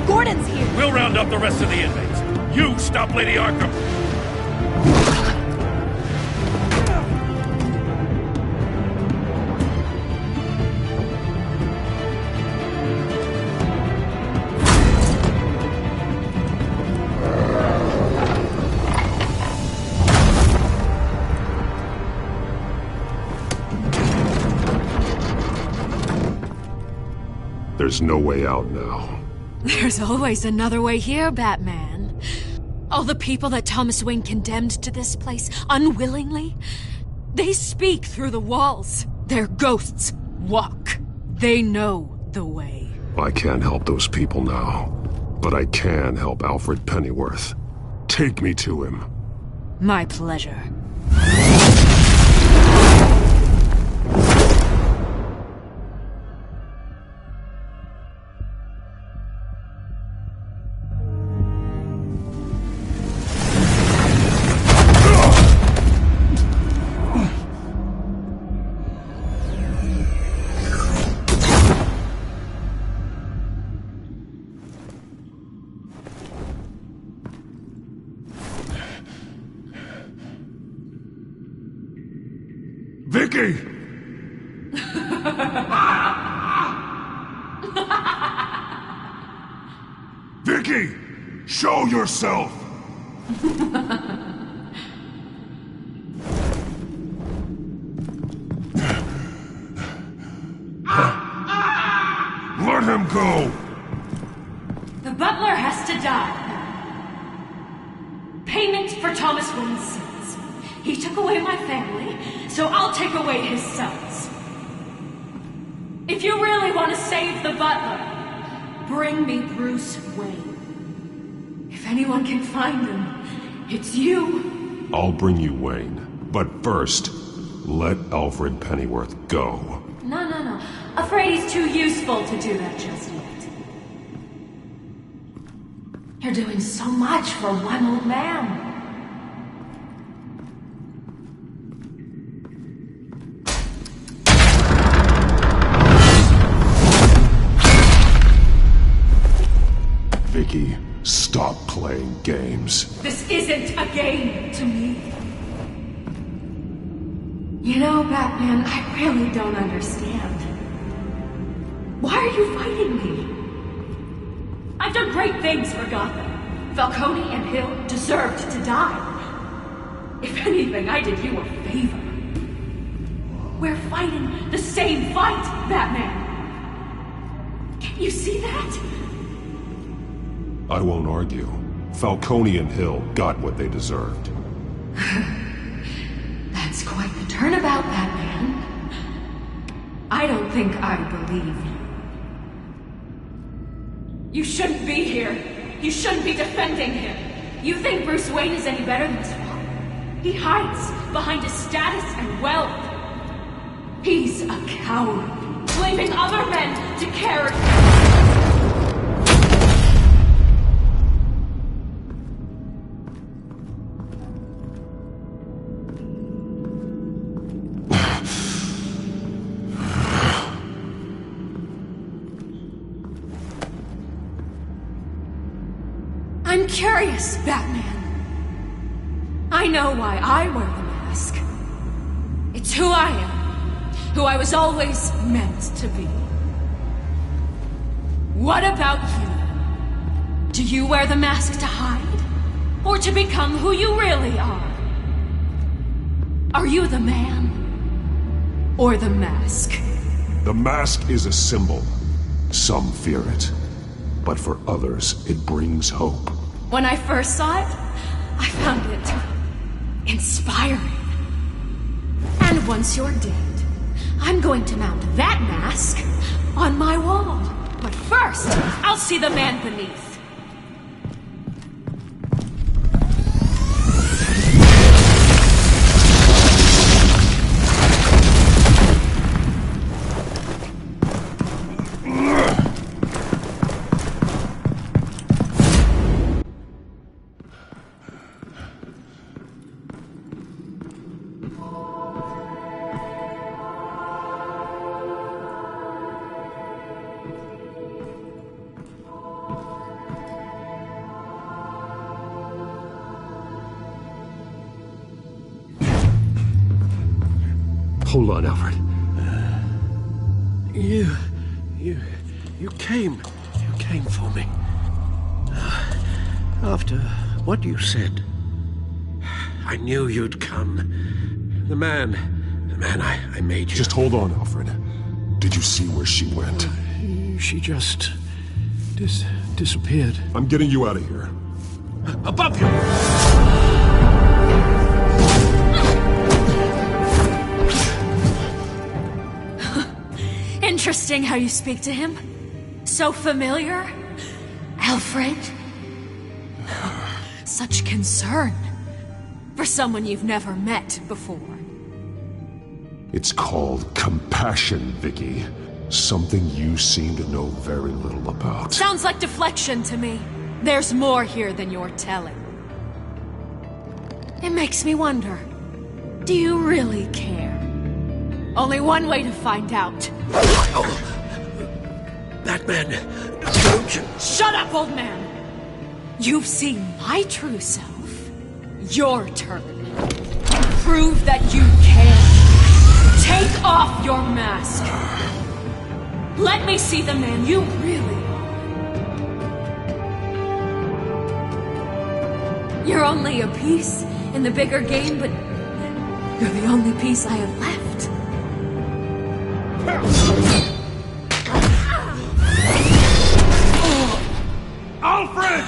Gordon's here. We'll round up the rest of the inmates. You stop Lady Arkham. There's no way out now. There's always another way here, Batman. All the people that Thomas Wayne condemned to this place unwillingly, they speak through the walls. Their ghosts walk. They know the way. I can't help those people now, but I can help Alfred Pennyworth. Take me to him. My pleasure. Vicky! Vicky! Show yourself! Let him go! The butler has to die. Payment for Thomas Wayne's sins. He took away my family, so I'll take away his sons. If you really want to save the butler, bring me Bruce Wayne. If anyone can find him, it's you. I'll bring you Wayne. But first, let Alfred Pennyworth go. No. Afraid he's too useful to do that just yet. You're doing so much for one old man. Vicky, stop playing games. This isn't a game to me. You know, Batman, I really don't understand. Why are you fighting me? I've done great things for Gotham. Falcone and Hill deserved to die. If anything, I did you a favor. We're fighting the same fight, Batman. Can't you see that? I won't argue. Falcone and Hill got what they deserved. That's quite the turnabout, Batman. I don't think I believe you. You shouldn't be here. You shouldn't be defending him. You think Bruce Wayne is any better than Spawn? He hides behind his status and wealth. He's a coward, leaving other men to carry. I'm curious, Batman. I know why I wear the mask. It's who I am. Who I was always meant to be. What about you? Do you wear the mask to hide? Or to become who you really are? Are you the man? Or the mask? The mask is a symbol. Some fear it. But for others, it brings hope. When I first saw it, I found it inspiring. And once you're dead, I'm going to mount that mask on my wall. But first, I'll see the man beneath. Hold on, Alfred. You came for me. After what you said, I knew you'd come. The man I made you. Just hold on, Alfred. Did you see where she went? She just disappeared. I'm getting you out of here. Above you! Interesting how you speak to him. So familiar. Alfred. Such concern. For someone you've never met before. It's called compassion, Vicky. Something you seem to know very little about. Sounds like deflection to me. There's more here than you're telling. It makes me wonder. Do you really care? Only one way to find out. Batman, don't you... Shut up, old man! You've seen my true self. Your turn. Prove that you care. Take off your mask. Let me see the man you really are. You're only a piece in the bigger game, but you're the only piece I have left. Alfred!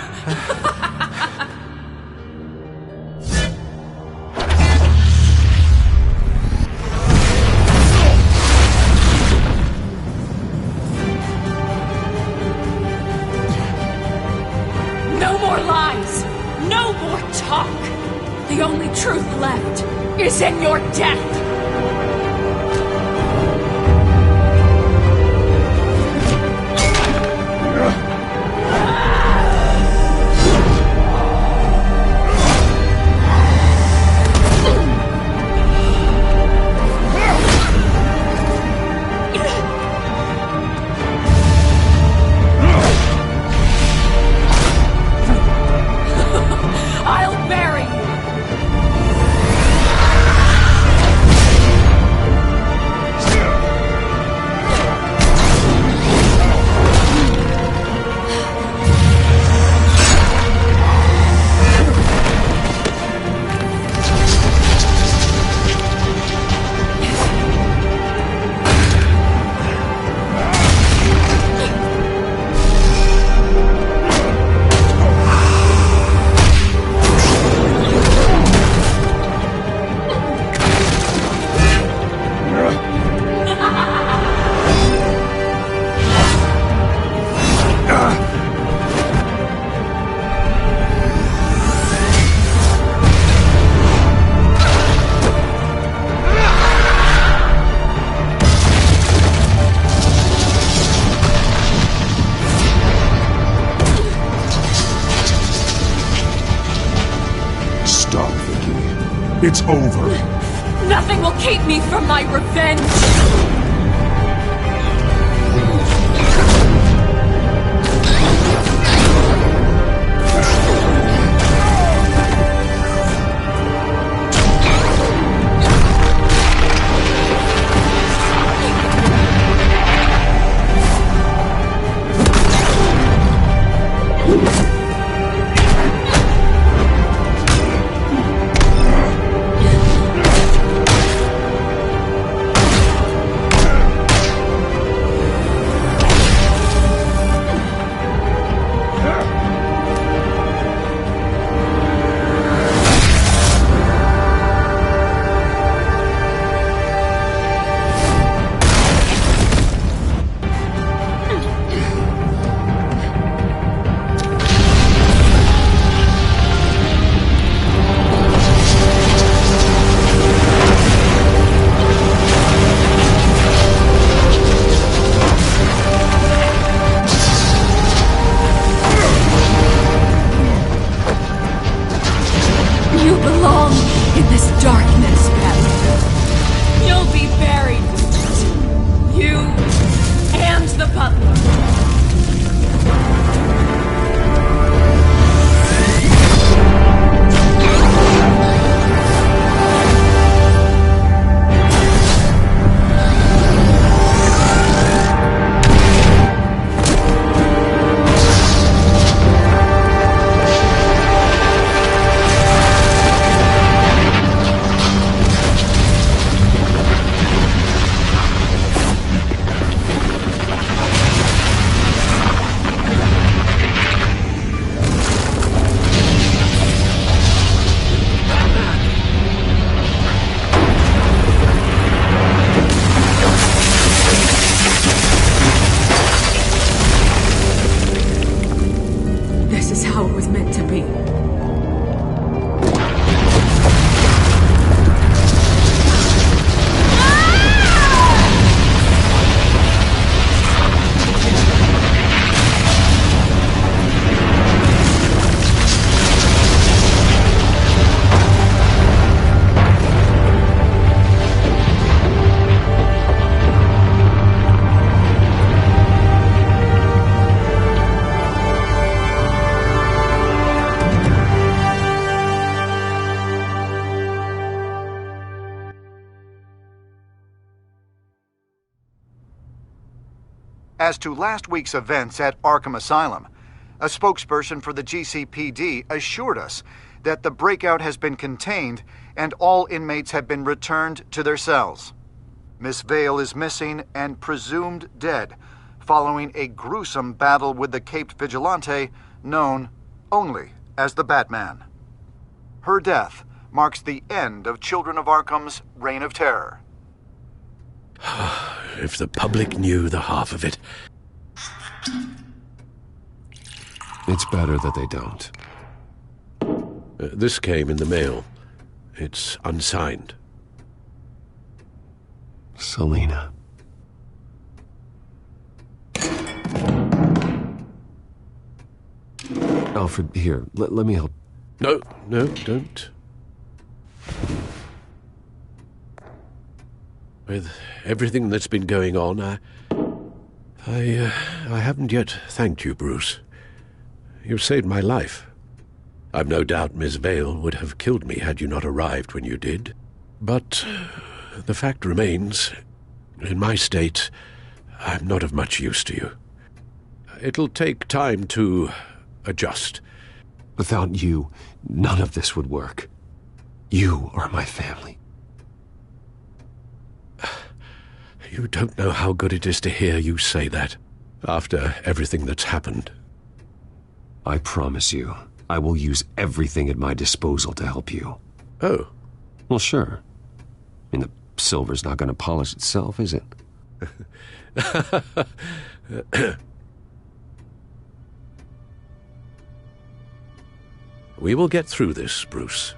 No more lies! No more talk! The only truth left is in your death! I'll bury you! It's over. Nothing will keep me from my revenge! You belong in this darkness, Batman. You'll be buried with it. You and the butler. This is how it was meant to be. As to last week's events at Arkham Asylum, A spokesperson for the GCPD assured us that the breakout has been contained and all inmates have been returned to their cells. Miss Vale is missing and presumed dead, following a gruesome battle with the caped vigilante known only as the Batman. Her death marks the end of Children of Arkham's reign of terror. If the public knew the half of it. It's better that they don't. This came in the mail. It's unsigned. Selina. Alfred, here, let me help. No, don't. With everything that's been going on, I haven't yet thanked you, Bruce. You've saved my life. I've no doubt Miss Vale would have killed me had you not arrived when you did. But the fact remains, in my state, I'm not of much use to you. It'll take time to adjust. Without you, none of this would work. You are my family. You don't know how good it is to hear you say that, after everything that's happened. I promise you, I will use everything at my disposal to help you. Oh. Well, sure. I mean, the silver's not going to polish itself, is it? We will get through this, Bruce.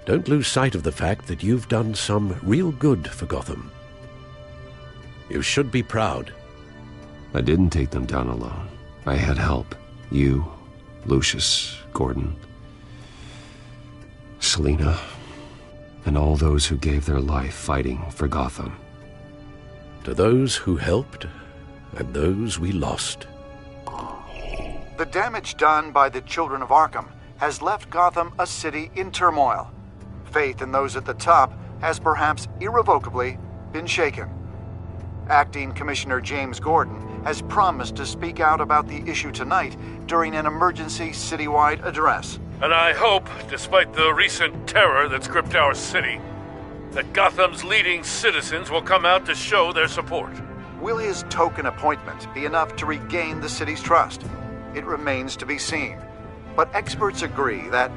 Don't lose sight of the fact that you've done some real good for Gotham. You should be proud. I didn't take them down alone. I had help. You, Lucius, Gordon, Selina, and all those who gave their life fighting for Gotham. To those who helped, and those we lost. The damage done by the Children of Arkham has left Gotham a city in turmoil. Faith in those at the top has perhaps irrevocably been shaken. Acting Commissioner James Gordon has promised to speak out about the issue tonight during an emergency citywide address. And I hope, despite the recent terror that's gripped our city, that Gotham's leading citizens will come out to show their support. Will his token appointment be enough to regain the city's trust? It remains to be seen. But experts agree that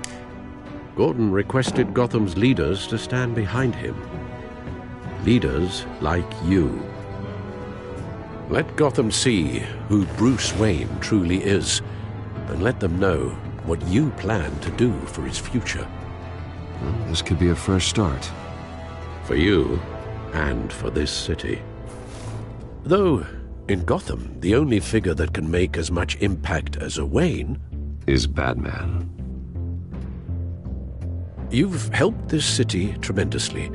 Gordon requested Gotham's leaders to stand behind him. Leaders like you. Let Gotham see who Bruce Wayne truly is, and let them know what you plan to do for his future. Well, this could be a fresh start. For you, and for this city. Though, in Gotham, the only figure that can make as much impact as a Wayne is Batman. You've helped this city tremendously,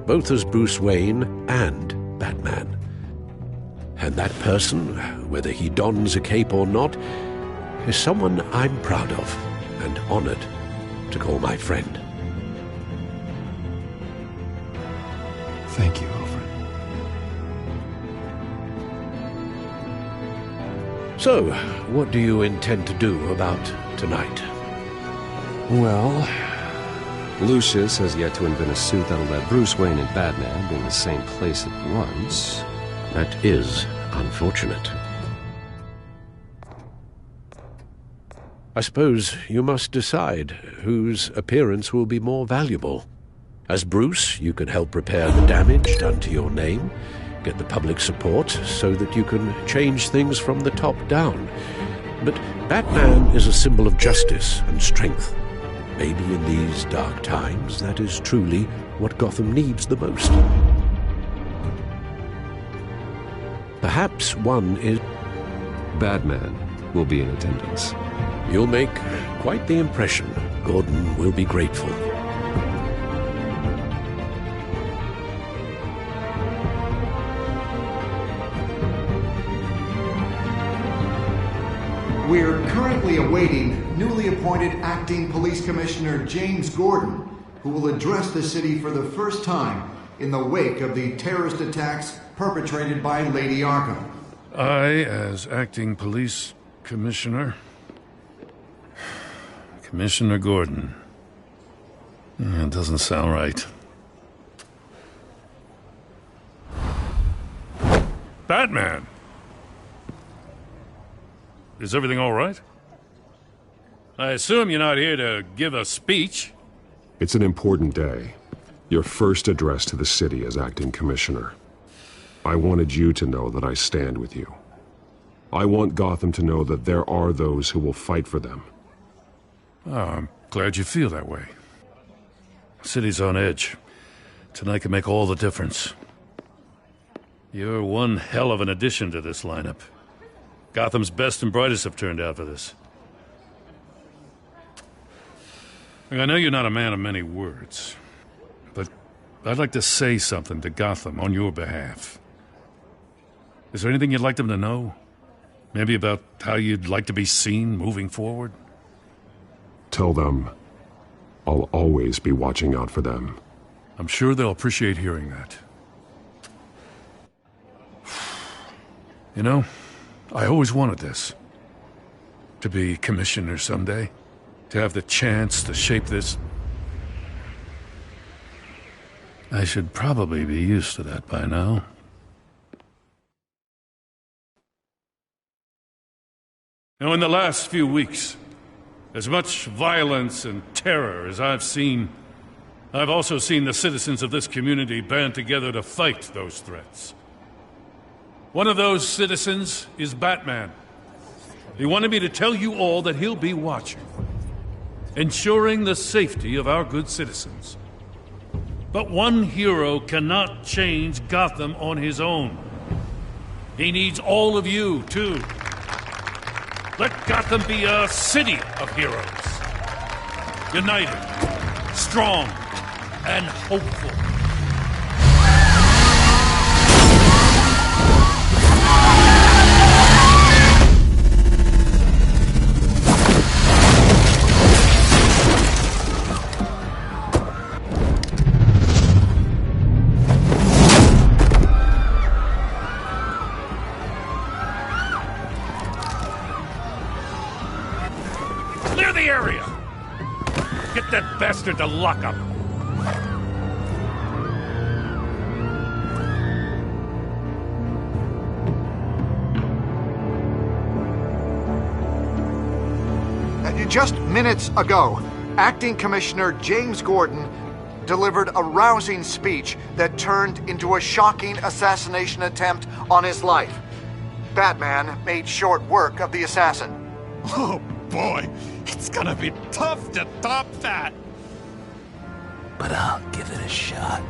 both as Bruce Wayne and Batman. And that person, whether he dons a cape or not, is someone I'm proud of and honored to call my friend. Thank you, Alfred. So, what do you intend to do about tonight? Well, Lucius has yet to invent a suit that'll let Bruce Wayne and Batman be in the same place at once. That is unfortunate. I suppose you must decide whose appearance will be more valuable. As Bruce, you can help repair the damage done to your name, get the public support so that you can change things from the top down. But Batman is a symbol of justice and strength. Maybe in these dark times, that is truly what Gotham needs the most. Perhaps one is... Batman will be in attendance. You'll make quite the impression. Gordon will be grateful. we're currently awaiting newly appointed Acting Police Commissioner James Gordon, who will address the city for the first time in the wake of the terrorist attacks perpetrated by Lady Arkham. I, as Acting Police Commissioner, Commissioner Gordon. It doesn't sound right. Batman! Is everything all right? I assume you're not here to give a speech. It's an important day. Your first address to the city as acting commissioner. I wanted you to know that I stand with you. I want Gotham to know that there are those who will fight for them. Oh, I'm glad you feel that way. The city's on edge. Tonight can make all the difference. You're one hell of an addition to this lineup. Gotham's best and brightest have turned out for this. I know you're not a man of many words, but I'd like to say something to Gotham on your behalf. Is there anything you'd like them to know? Maybe about how you'd like to be seen moving forward? Tell them I'll always be watching out for them. I'm sure they'll appreciate hearing that. You know, I always wanted this. To be commissioner someday. To have the chance to shape this. I should probably be used to that by now. Now, in the last few weeks, as much violence and terror as I've seen, I've also seen the citizens of this community band together to fight those threats. One of those citizens is Batman. He wanted me to tell you all that he'll be watching, ensuring the safety of our good citizens. But one hero cannot change Gotham on his own. He needs all of you, too. Let Gotham be a city of heroes. United, strong, and hopeful. Clear the area! Get that bastard to lock up! Just minutes ago, Acting Commissioner James Gordon delivered a rousing speech that turned into a shocking assassination attempt on his life. Batman made short work of the assassin. Oh boy, it's gonna be tough to top that. But I'll give it a shot.